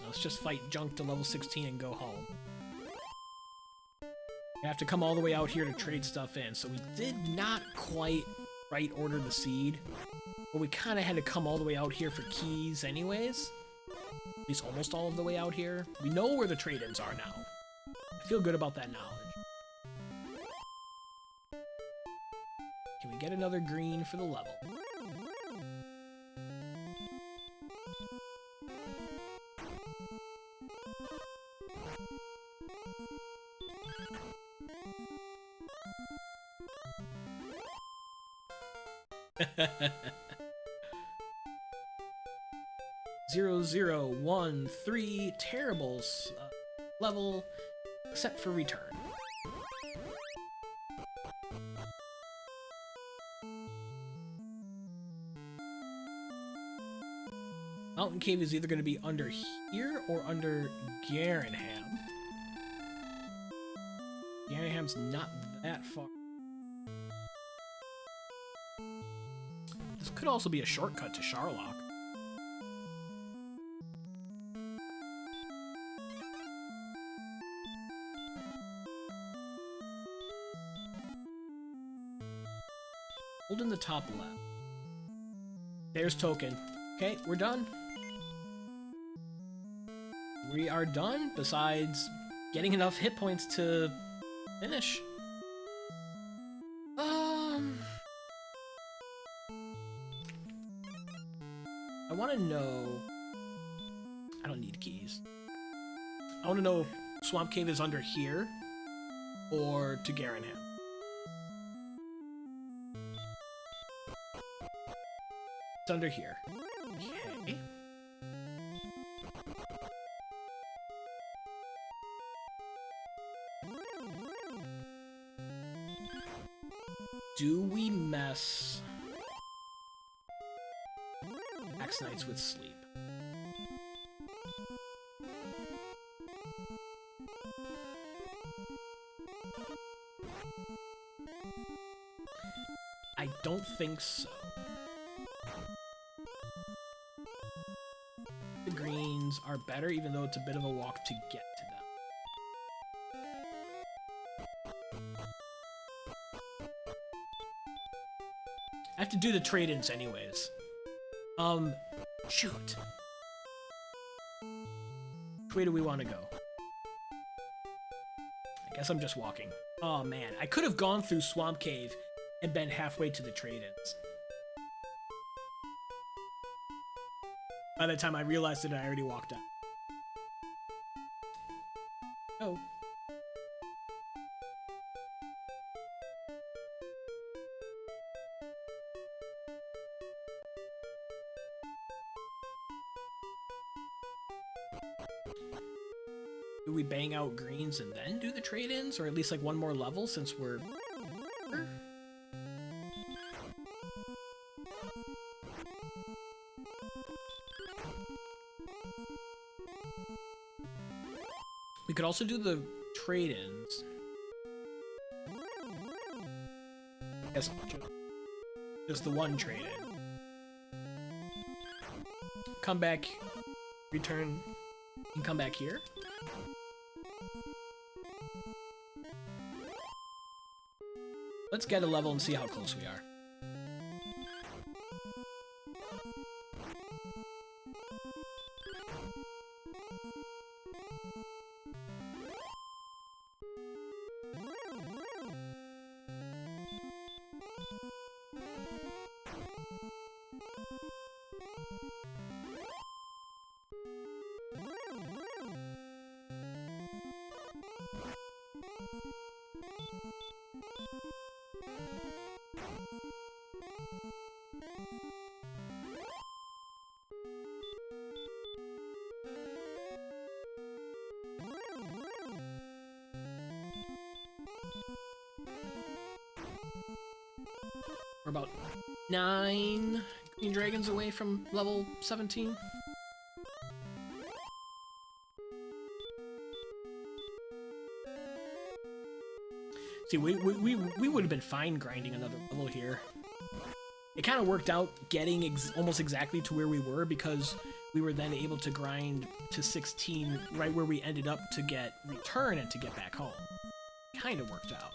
Let's just fight junk to level 16 and go home. We have to come all the way out here to trade stuff in, so we did not quite right order the seed, but we kind of had to come all the way out here for keys anyways. At least almost all of the way out here. We know where the trade-ins are now. I feel good about that knowledge. Can we get another green for the level? Zero, 0, 1, 3, terrible level, except for return. Mountain Cave is either going to be under here or under Garenham. Garenham's not that far. This could also be a shortcut to Charlock. Hold in the top left. There's token. Okay, we're done. We are done, besides getting enough hit points to finish. I want to know... I don't need keys. I want to know if Swamp Cave is under here or to Garanham. It's under here. Okay. Do we mess Axe Knights with sleep? I don't think so. The greens are better, even though it's a bit of a walk to get to them. I have to do the trade-ins anyways. Shoot. Which way do we want to go? I guess I'm just walking. Oh man, I could have gone through Swamp Cave and been halfway to the trade-ins. By the time I realized it, I already walked out. Oh. Do we bang out greens and then do the trade-ins? Or at least like one more level since we're... We could also do the trade-ins. I guess just the one trade-in. Come back, return, and come back here. Let's get a level and see how close we are. We're about 9 green dragons away from level 17. See, we would have been fine grinding another level here. It kind of worked out getting almost exactly to where we were because we were then able to grind to 16 right where we ended up to get return and to get back home. Kind of worked out.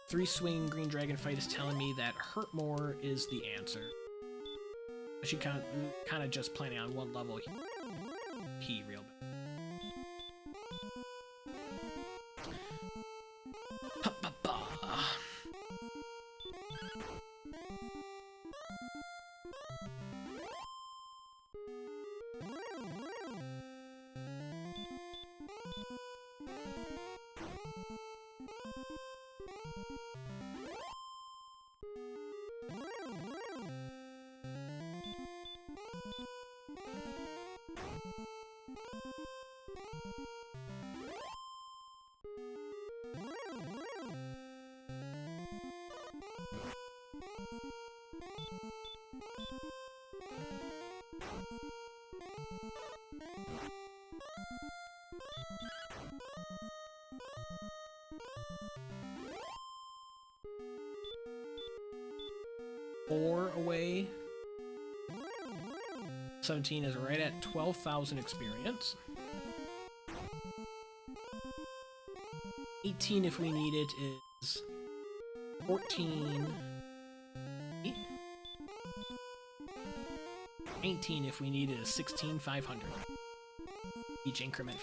3-swing green dragon fight is telling me that hurt more is the answer. I should kind of just planning on one level P real bit. Four away. 17 is right at 12,000 experience. 18 if we need it is 14, 19 if we needed a 16,500 each increment.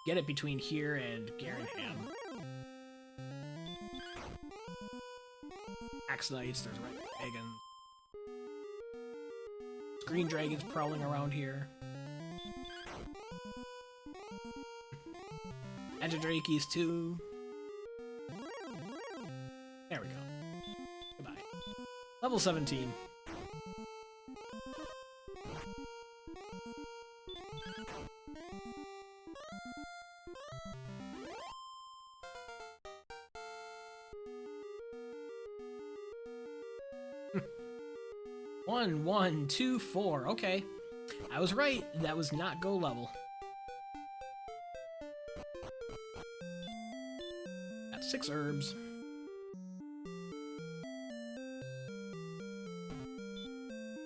Get it between here and Garenham. Axe Knights, there's Red Dragons. Green Dragons prowling around here. Erdrick too. There we go. Goodbye. Level 17. One, 1, 2, 4. Okay. I was right. That was not go level. Got 6 herbs.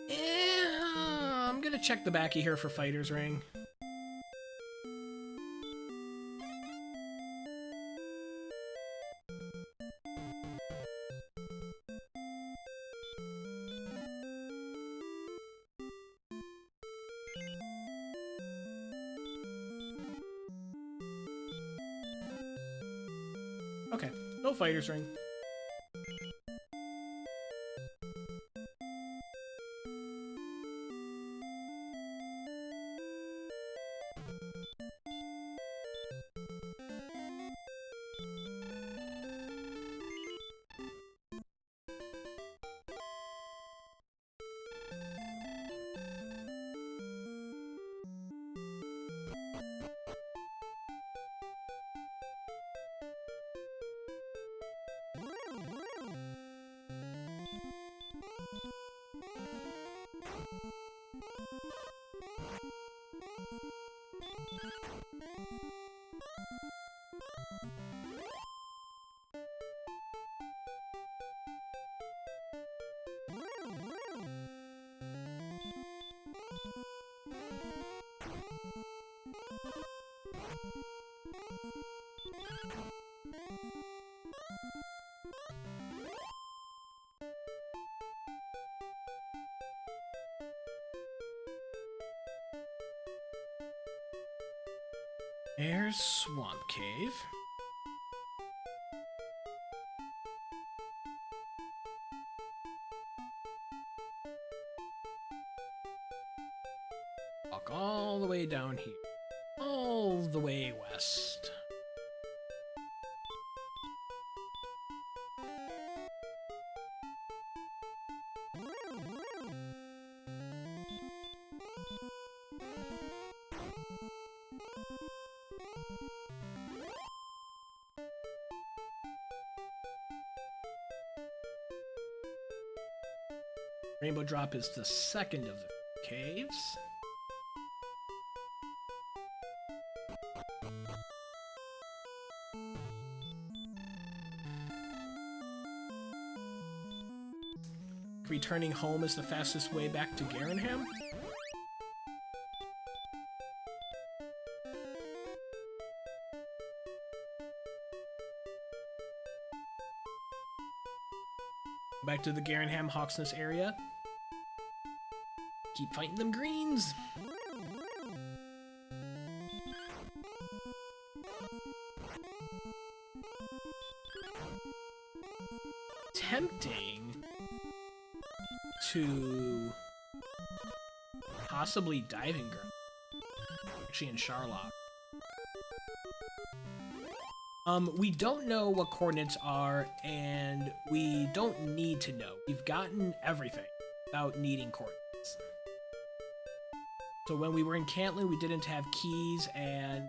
I'm gonna check the backy here for Fighter's Ring. Okay, no Fighter's Ring. There's Swamp Cave. Walk all the way down here. All the way west. Rainbow Drop is the second of the caves. Returning home is the fastest way back to Garenham. Back to the Garenham Hawksness area. Keep fighting them greens. Tempting to possibly diving ground. Actually in Charlock. We don't know what coordinates are, and we don't need to know. We've gotten everything without needing coordinates. So when we were in Cantlin, we didn't have keys, and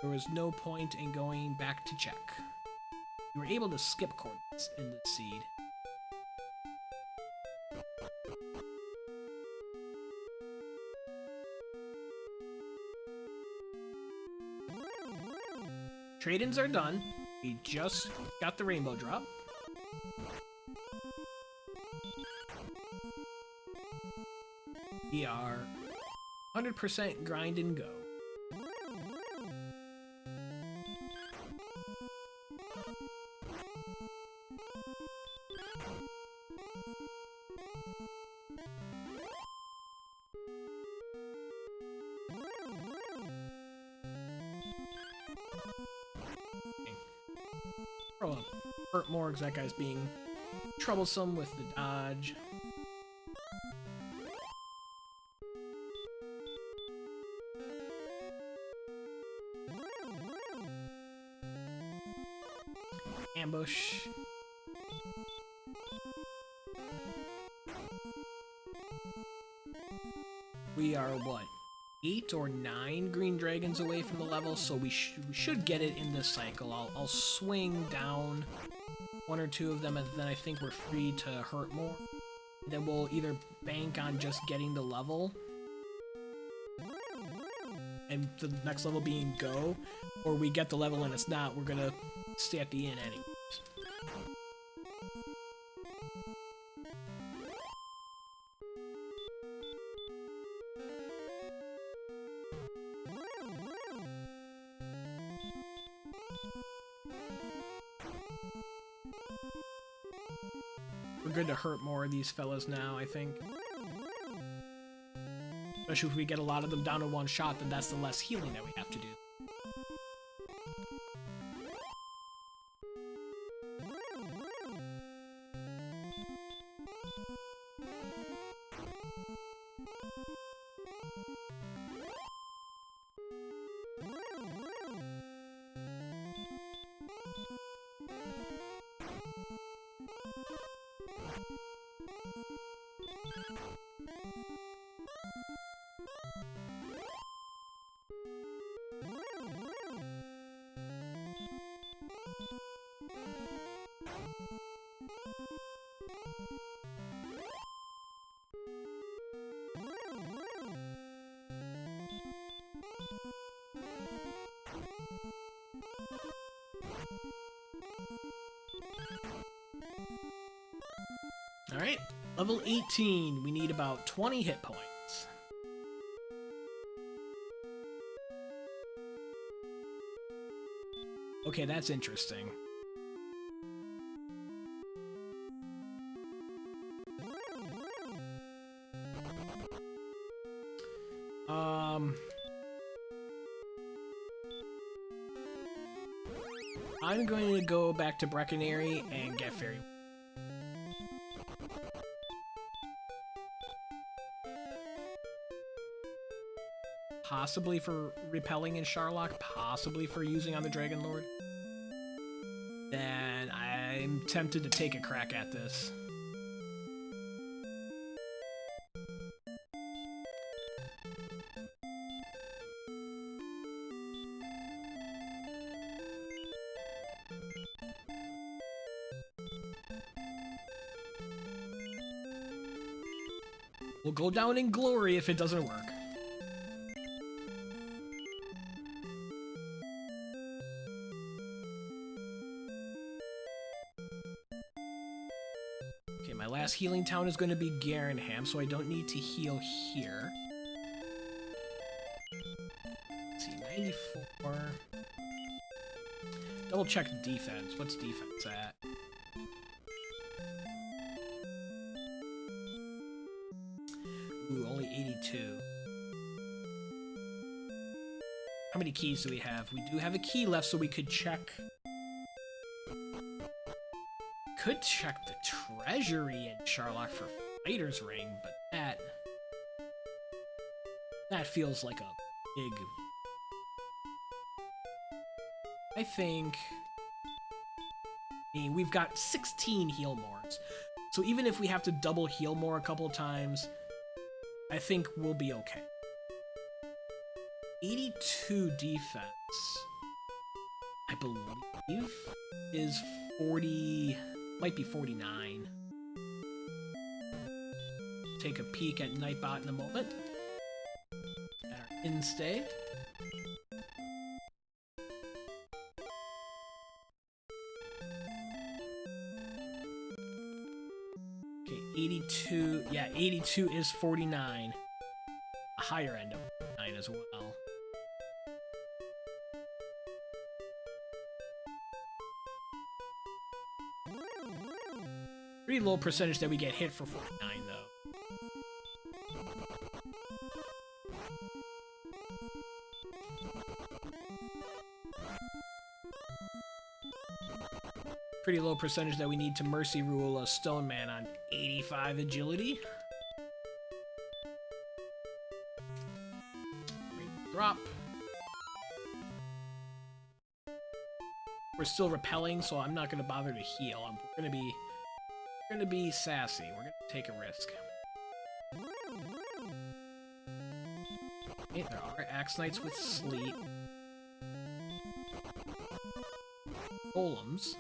there was no point in going back to check. We were able to skip coordinates in the seed. Trade-ins are done. We just got the rainbow drop. We are 100% grind and go. Hurt more because that guy's being troublesome with the dodge. Ambush. We are what? 8 or 9 green dragons away from the level, so we should get it in this cycle. I'll swing down 1 or 2 of them, and then I think we're free to hurt more. Then we'll either bank on just getting the level, and the next level being go, or we get the level and it's not, we're gonna stay at the inn anyways. We're good to hurt more of these fellas now, I think. Especially if we get a lot of them down to one shot, then that's the less healing that we have to do. Alright, level 18. We need about 20 hit points. Okay, that's interesting. I'm going to go back to Breckenary and get Fairy. Possibly for repelling in Charlock, possibly for using on the Dragonlord. Then I'm tempted to take a crack at this. We'll go down in glory if it doesn't work. Okay, my last healing town is going to be Garenham, so I don't need to heal here. Let's see, 94. Double check defense. What's defense at? Ooh, only 82. How many keys do we have? We do have a key left, so we could check... Could check the treasury in Charlock for Fighter's Ring, but that feels like a big... I think... I mean, we've got 16 heal mores, so even if we have to double heal more a couple times, I think we'll be okay. 82 defense, I believe, is 40... might be 49. Take a peek at Nightbot in a moment. At our instay. 82, yeah, 82 is 49. A higher end of 9 as well. Pretty low percentage that we get hit for 49, though. Pretty low percentage that we need to mercy rule a stone man on 85 agility. Drop. We're still repelling, so I'm not gonna bother to heal. We're gonna be sassy. We're gonna take a risk. Okay, there are Axe Knights with sleep. Golems.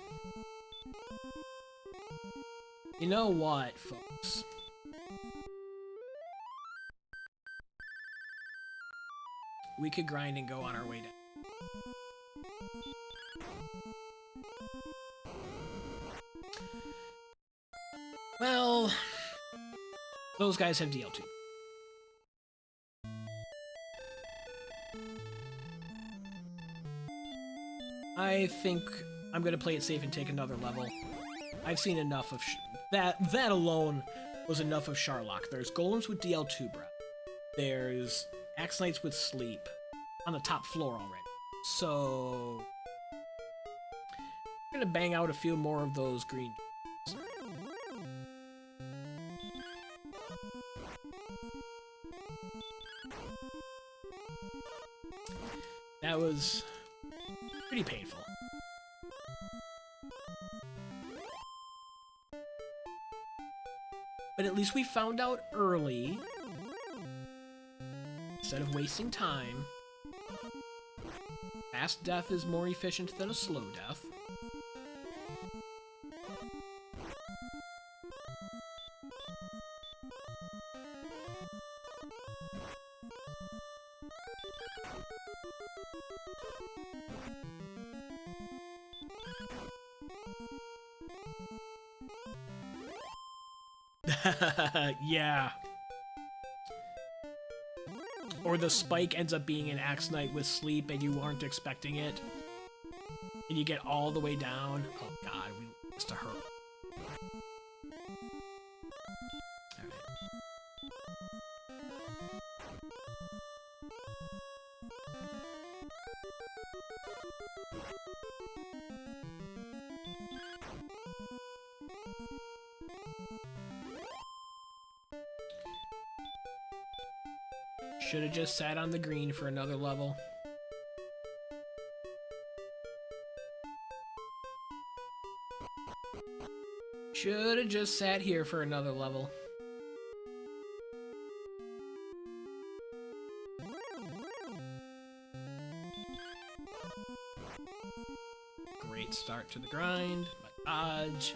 You know what, folks? We could grind and go on our way down. Well, those guys have DL2. I think I'm gonna play it safe and take another level. I've seen enough of that alone was enough of Charlock. There's golems with DL2 breath. There's Axe Knights with sleep on the top floor already. So I'm gonna bang out a few more of those green doors. That was pretty painful. But at least we found out early, instead of wasting time. Fast death is more efficient than a slow death. Yeah. Or the spike ends up being an Axe Knight with sleep and you aren't expecting it. And you get all the way down. Oh god, we missed a hurt. Alright. Should have just sat on the green for another level. Should have just sat here for another level. Great start to the grind. My dodge.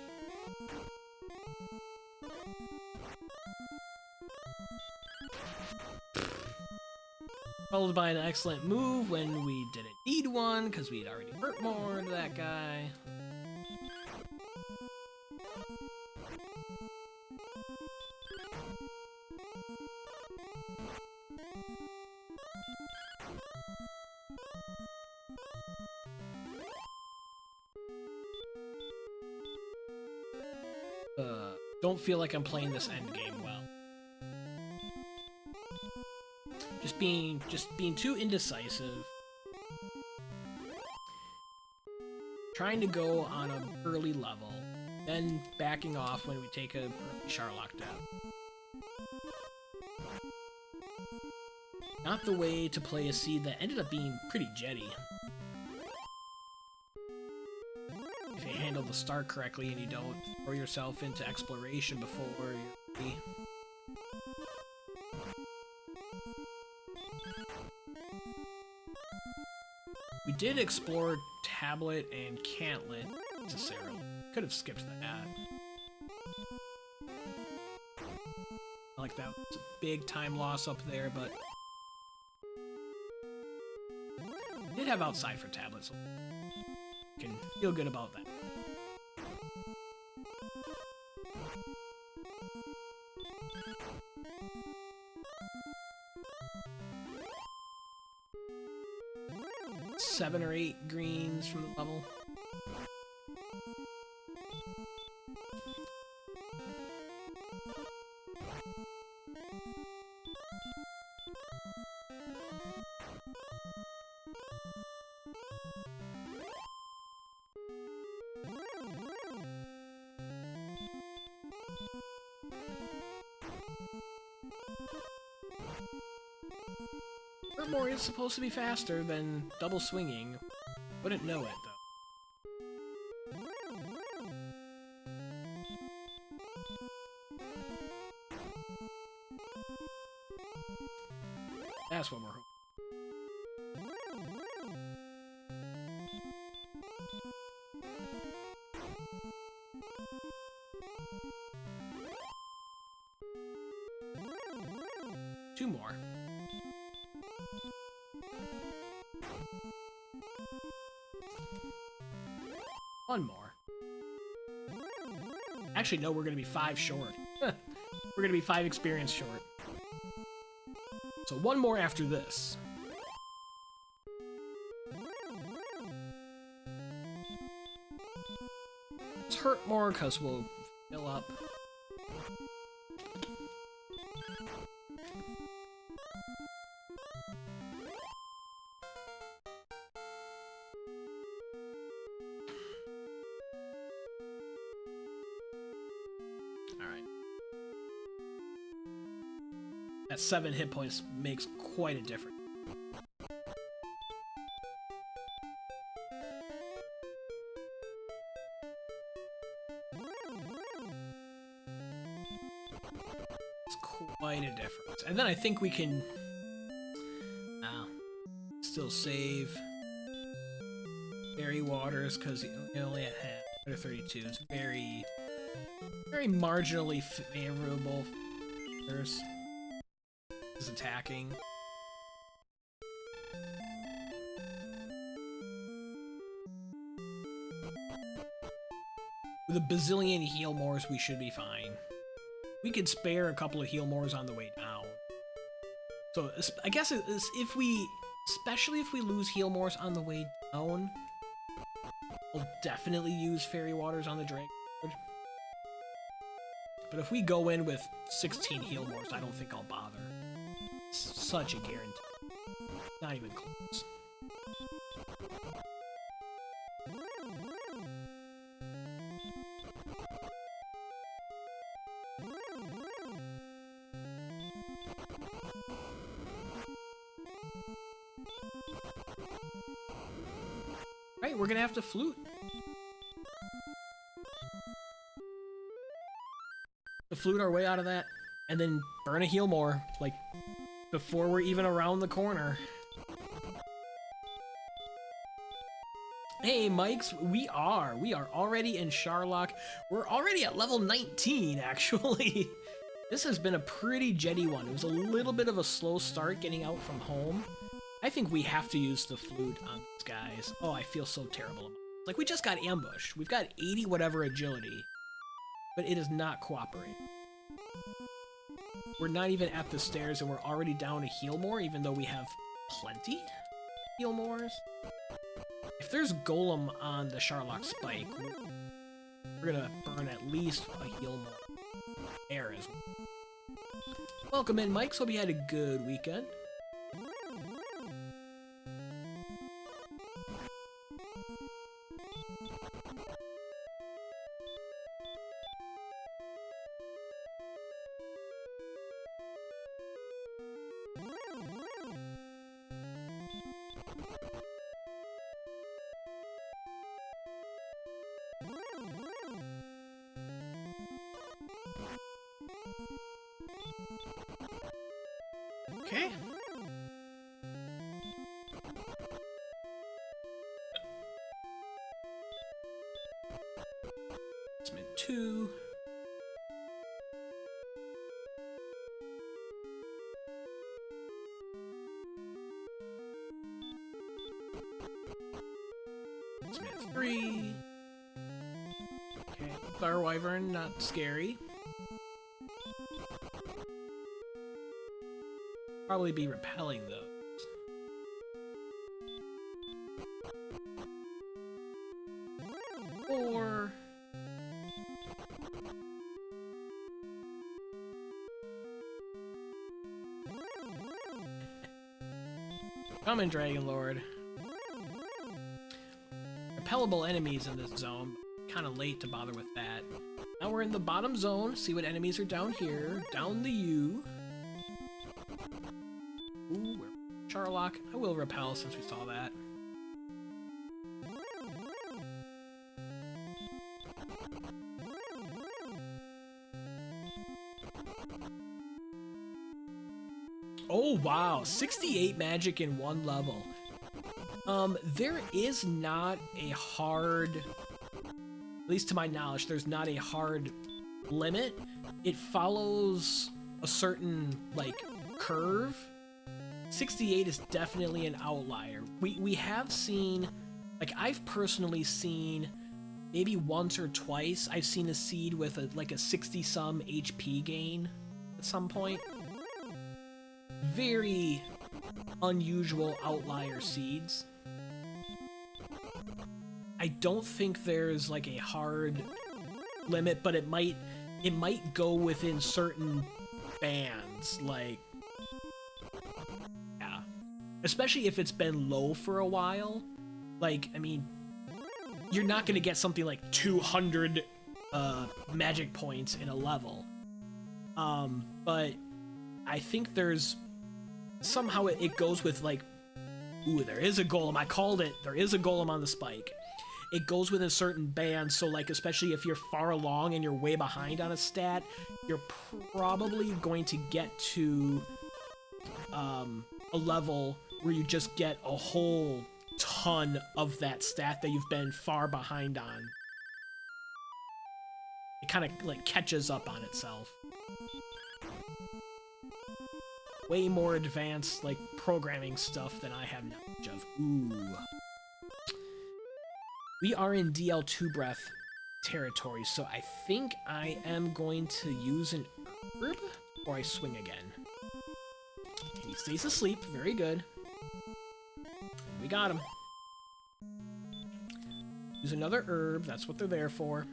Followed by an excellent move when we didn't need one, because we'd already hurt more to that guy. Don't feel like I'm playing this endgame well. Just being too indecisive. Trying to go on an early level, then backing off when we take a early Charlock death. Not the way to play a seed that ended up being pretty jetty. If you handle the start correctly and you don't throw yourself into exploration before you're ready. We did explore Tablet and Cantlet necessarily. Could have skipped that. Like that was a big time loss up there, but we did have outside for Tablet, so can feel good about that. Seven or 8 greens from the level. More is supposed to be faster than double swinging. Wouldn't know it though. That's what we're hoping. Two more. One more. Actually, no, we're gonna be 5 short. We're gonna be 5 experience short. So one more after this. Let's hurt more because we'll fill up. That 7 hit points makes quite a difference. It's quite a difference. And then I think we can still save Fairy Waters because you only at half. Under 32 is very marginally favorable. Is attacking. With a bazillion heal mores, we should be fine. We could spare a couple of heal mores on the way down. So I guess if we, especially if we lose heal mores on the way down, we'll definitely use Fairy Waters on the Dragonlord. But if we go in with 16 heal mores, I don't think I'll bother. Such a guarantee. Not even close. Right, we're gonna have to flute. To flute our way out of that, and then burn a heal more, like, before we're even around the corner. Hey, Mikes, we are already in Charlock. We're already at level 19, actually. This has been a pretty jetty one. It was a little bit of a slow start getting out from home. I think we have to use the flute on these guys. Oh, I feel so terrible about it. Like, we just got ambushed. We've got 80 whatever agility, but it is not cooperating. We're not even at the stairs and we're already down to heal more, even though we have plenty heal mores. If there's golem on the Charlock spike, we're gonna burn at least a heal more there as well. Welcome in, Mike. Hope you had a good weekend. Okay. Spin 2. Spin 3. Okay. Fire Wyvern, not scary. Probably be repelling those. Or come in, Dragonlord. Repellable enemies in this zone. Kind of late to bother with that. Now we're in the bottom zone. See what enemies are down here. Down the U. Ooh, Charlock. I will repel since we saw that. Oh wow, 68 magic in one level. There is not a hard, at least to my knowledge, there's not a hard limit. It follows a certain, like, curve. 68 is definitely an outlier. We have seen, like, I've personally seen maybe once or twice, I've seen a seed with a 60-some HP gain at some point. Very unusual outlier seeds. I don't think there's like a hard limit, but it might go within certain bands, like, yeah. Especially if it's been low for a while. Like, I mean, you're not gonna get something like 200 magic points in a level. But I think there's somehow it goes with, like, ooh, there is a golem. I called it. There is a golem on the spike. It goes with a certain band, so, like, especially if you're far along and you're way behind on a stat, you're probably going to get to a level where you just get a whole ton of that stat that you've been far behind on. It kind of, like, catches up on itself. Way more advanced, like, programming stuff than I have knowledge of. Ooh. We are in DL2 breath territory, so I think I am going to use an herb, or I swing again. He stays asleep, very good. We got him. Use another herb, that's what they're there for.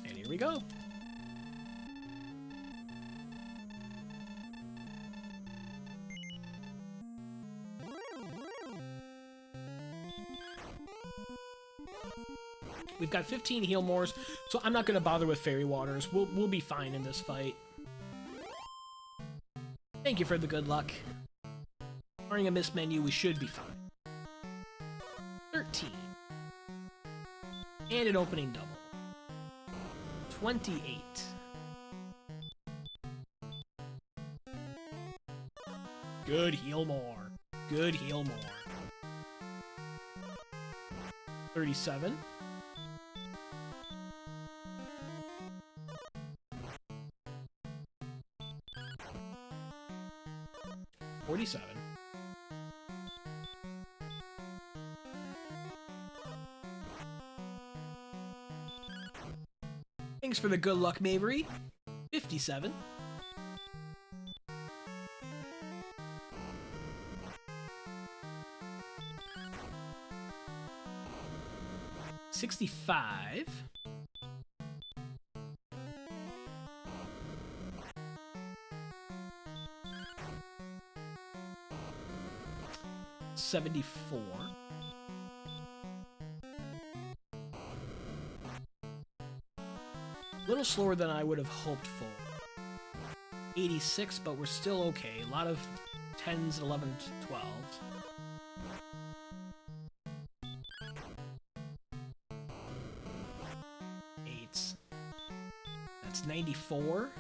And here we go. We've got 15 heal mores, so I'm not going to bother with fairy waters. We'll be fine in this fight. Thank you for the good luck. Barring a missed menu, we should be fine. 13. And an opening double. 28. Good heal more. Good heal more. 37. 47. Thanks for the good luck, Mavery. 57. 65. 74. A little slower than I would have hoped for. 86, but we're still okay. A lot of 10s, 11s, 12s. Eights. That's 94.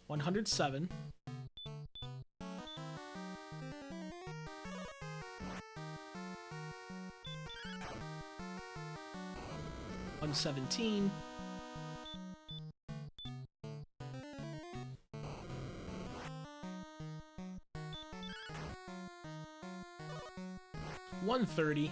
107. 117. 130.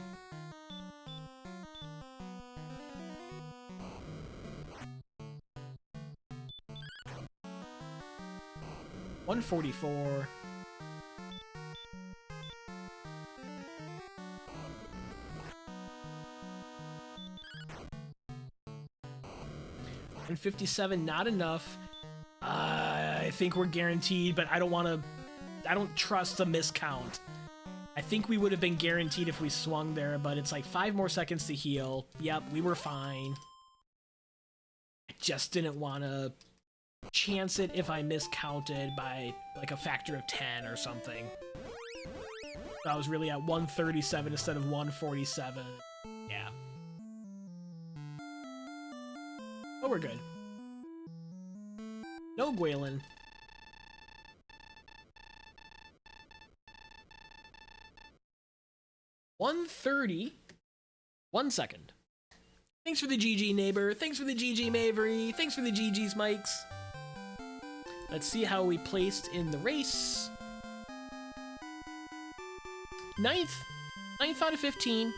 144. And 57, not enough. I think we're guaranteed, but I don't trust the miscount. I think we would have been guaranteed if we swung there, but it's like 5 more seconds to heal. Yep, we were fine. I just didn't want to chance it if I miscounted by like a factor of 10 or something. I was really at 137 instead of 147. Yeah. But we're good. No Gwaelin. $130. 1 second. Thanks for the GG, neighbor. Thanks for the GG, Mavery. Thanks for the GG's, Mikes. Let's see how we placed in the race. 9th. 9th out of 15.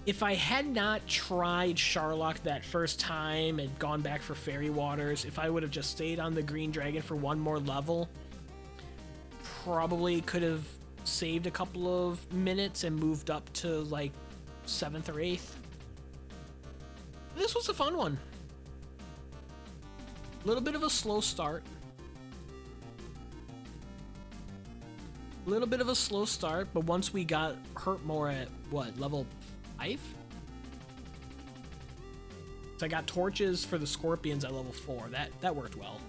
If I had not tried Charlock that first time and gone back for Fairy Waters, if I would have just stayed on the Green Dragon for 1 more level, probably could have saved a couple of minutes and moved up to like 7th or 8th. This was a fun one. A little bit of a slow start. A little bit of a slow start, but once we got hurt more at, what, level 5? So I got torches for the scorpions at level 4. That worked well.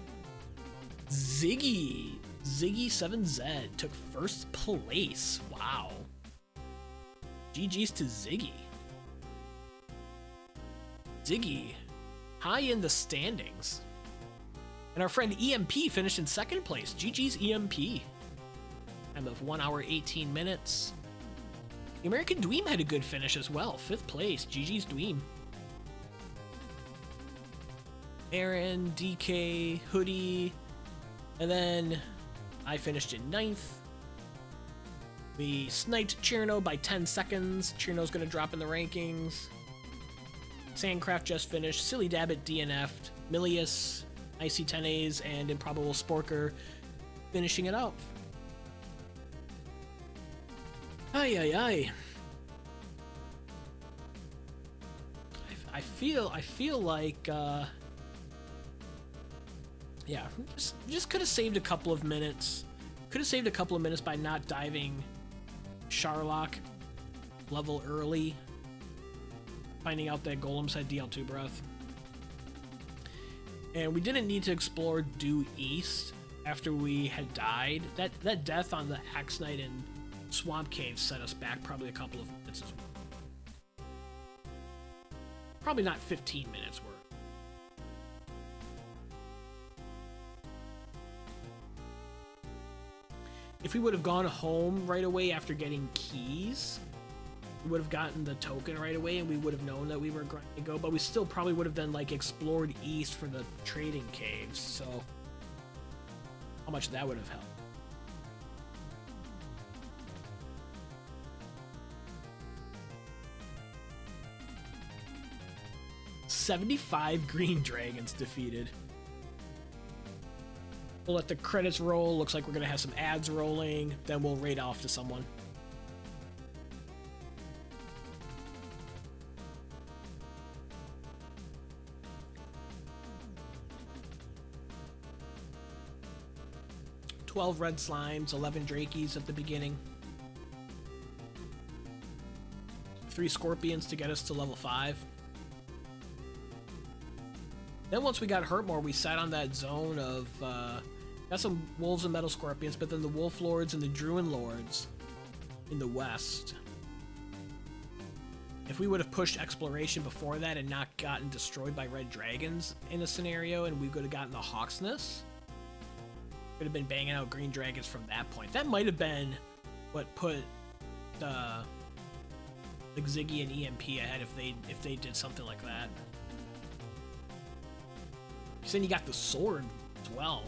Ziggy7Z took 1st place. Wow. GG's to Ziggy. Ziggy, high in the standings. And our friend EMP finished in 2nd place. GG's EMP. Time of 1 hour 18 minutes. The American Dweem had a good finish as well. 5th place. GG's Dweem. Aaron, DK, Hoodie, and then I finished in 9th. We sniped Cherno by 10 seconds. Cherno's gonna drop in the rankings. Sandcraft just finished. Silly Dabbit DNF'd. Milius, IC10As, and Improbable Sporker finishing it up. Ay. I feel like yeah, just could have saved a couple of minutes. Could have saved a couple of minutes by not diving Charlock level early. Finding out that golems had DL2 breath. And we didn't need to explore due east after we had died. That death on the Axe Knight and Swamp Cave set us back probably a couple of minutes as well. Probably not 15 minutes worth. If we would have gone home right away after getting keys, we would have gotten the token right away and we would have known that we were going to go, but we still probably would have then like explored east for the trading caves, so how much that would have helped. $75 green dragons defeated. We'll let the credits roll. Looks like we're gonna have some ads rolling. Then we'll raid off to someone. $12 red slimes, 11 drakies at the beginning. 3 scorpions to get us to level 5. Then once we got hurt more, we sat on that zone of, got some wolves and metal scorpions, but then the wolf lords and the druid lords in the west. If we would have pushed exploration before that and not gotten destroyed by red dragons in a scenario, and we could have gotten the Hawksness, could have been banging out green dragons from that point. That might have been what put like Ziggy and EMP ahead if they did something like that. Because then you got the sword as well.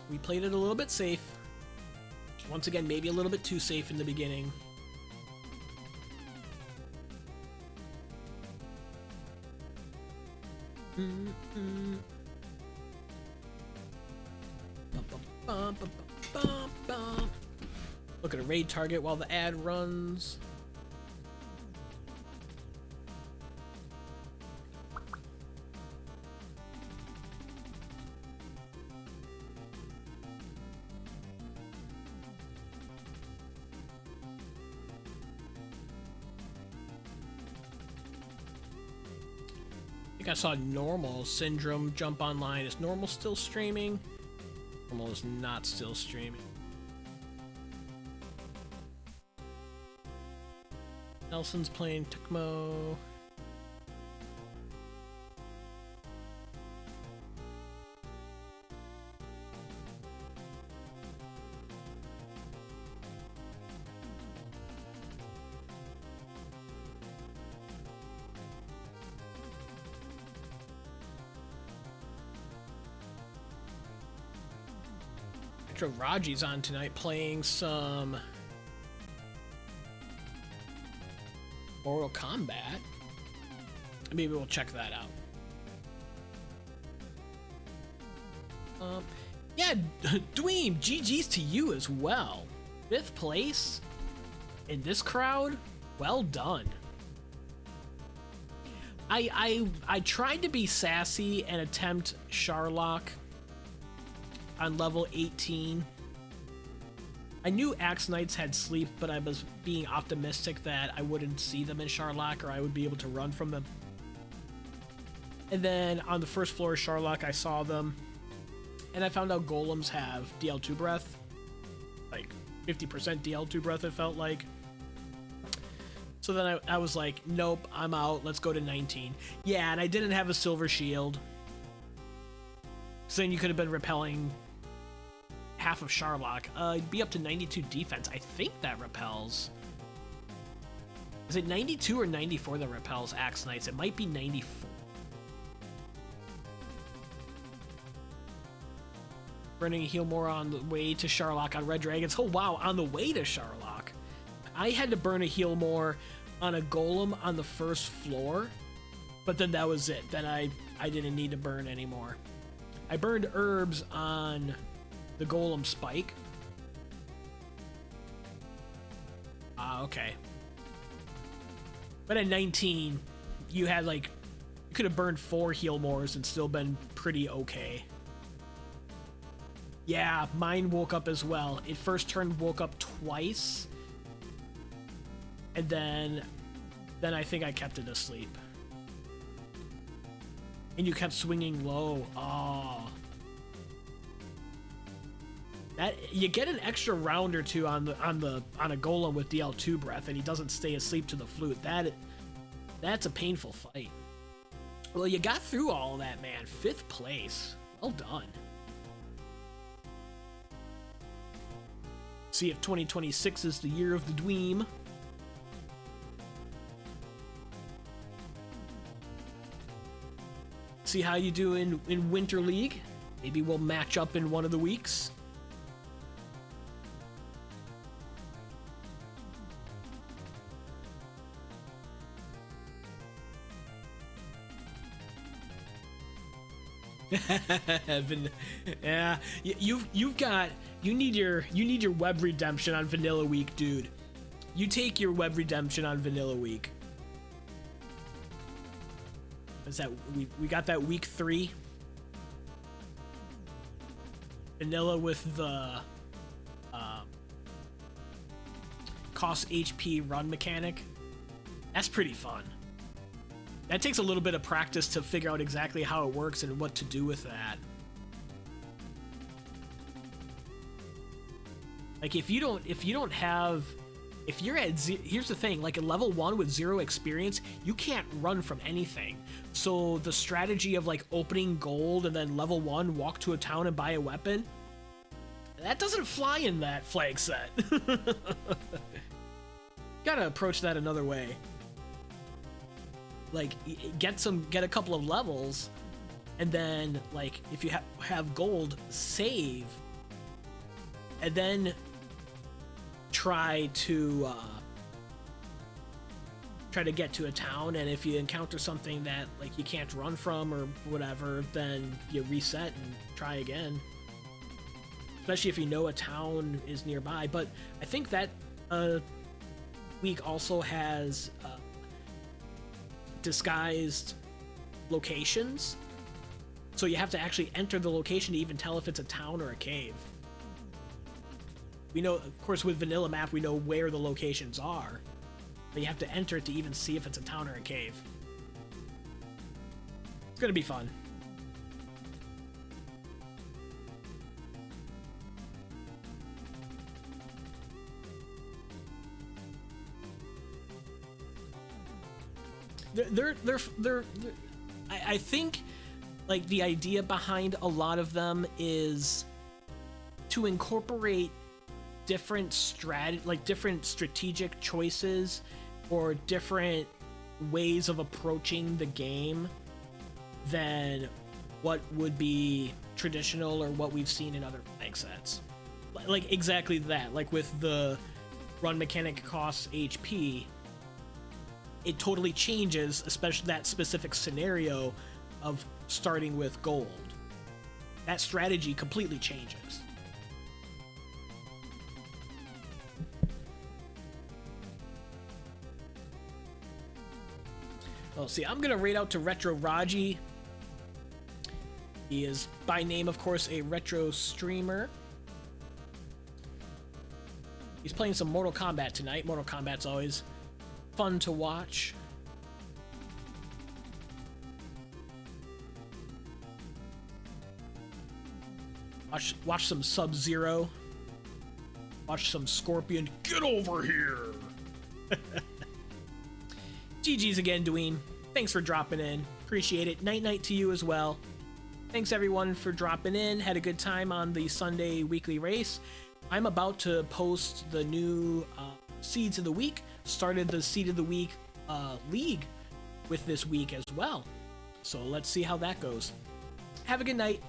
We played it a little bit safe. Once again, maybe a little bit too safe in the beginning. Look at a raid target while the ad runs. I think I saw Normal Syndrome jump online. Is Normal still streaming? Normal is not still streaming. Nelson's playing Tecmo. Raji's on tonight playing some Mortal Kombat. Maybe we'll check that out. Yeah, Dweem, GG's to you as well. 5th place in this crowd. Well done. I tried to be sassy and attempt Charlock on level 18. I knew Axe Knights had sleep, but I was being optimistic that I wouldn't see them in Charlock, or I would be able to run from them. And then on the first floor of Charlock, I saw them, and I found out golems have DL2 breath. Like 50% DL2 breath, it felt like. So then I was like, nope, I'm out, let's go to 19. Yeah, and I didn't have a silver shield. So then you could have been repelling half of Charlock. It'd be up to 92 defense. I think that repels. Is it 92 or 94 that repels Axe Knights? It might be 94. Running a heal more on the way to Charlock on Red Dragons. Oh wow, on the way to Charlock. I had to burn a heal more on a golem on the first floor, but then that was it. Then I didn't need to burn anymore. I burned herbs on the golem spike. Okay. But at 19, you had like, you could have burned 4 heal mores and still been pretty okay. Yeah, mine woke up as well. It first turned woke up twice. And then I think I kept it asleep. And you kept swinging low. Oh. That, you get an extra round or two on a golem with DL2 breath, and he doesn't stay asleep to the flute. That's a painful fight. Well, you got through all of that, man. 5th place. Well done. See if 2026 is the year of the Dweem. See how you do in Winter League. Maybe we'll match up in one of the weeks. Yeah, you need your web redemption on Vanilla Week, dude. You take your web redemption on Vanilla Week. Is that we got that week 3 Vanilla with the cost HP run mechanic? That's pretty fun. That takes a little bit of practice to figure out exactly how it works and what to do with that. Like if you're at here's the thing, like at level 1 with 0 experience, you can't run from anything. So the strategy of like opening gold and then level 1 walk to a town and buy a weapon, that doesn't fly in that flag set. Gotta approach that another way. Like get a couple of levels, and then like if you have gold, save, and then try to try to get to a town, and if you encounter something that like you can't run from or whatever, then you reset and try again. Especially if you know a town is nearby. But I think that week also has disguised locations, so you have to actually enter the location to even tell if it's a town or a cave. We know, of course, with vanilla map we know where the locations are, but you have to enter it to even see if it's a town or a cave. It's gonna be fun. I think like the idea behind a lot of them is to incorporate different strategic choices or different ways of approaching the game than what would be traditional or what we've seen in other flag sets. Like exactly that. Like with the run mechanic costs HP, it totally changes, especially that specific scenario of starting with gold. That strategy completely changes. Oh, see, I'm gonna raid out to Retro Raji. He is, by name, of course, a retro streamer. He's playing some Mortal Kombat tonight. Mortal Kombat's always fun to watch. Watch some Sub-Zero. Watch some Scorpion. Get over here! GG's again, Dwayne. Thanks for dropping in. Appreciate it. Night-night to you as well. Thanks everyone for dropping in. Had a good time on the Sunday weekly race. I'm about to post the new Seeds of the Week. Started the Seed of the Week league with this week as well. So let's see how that goes. Have a good night.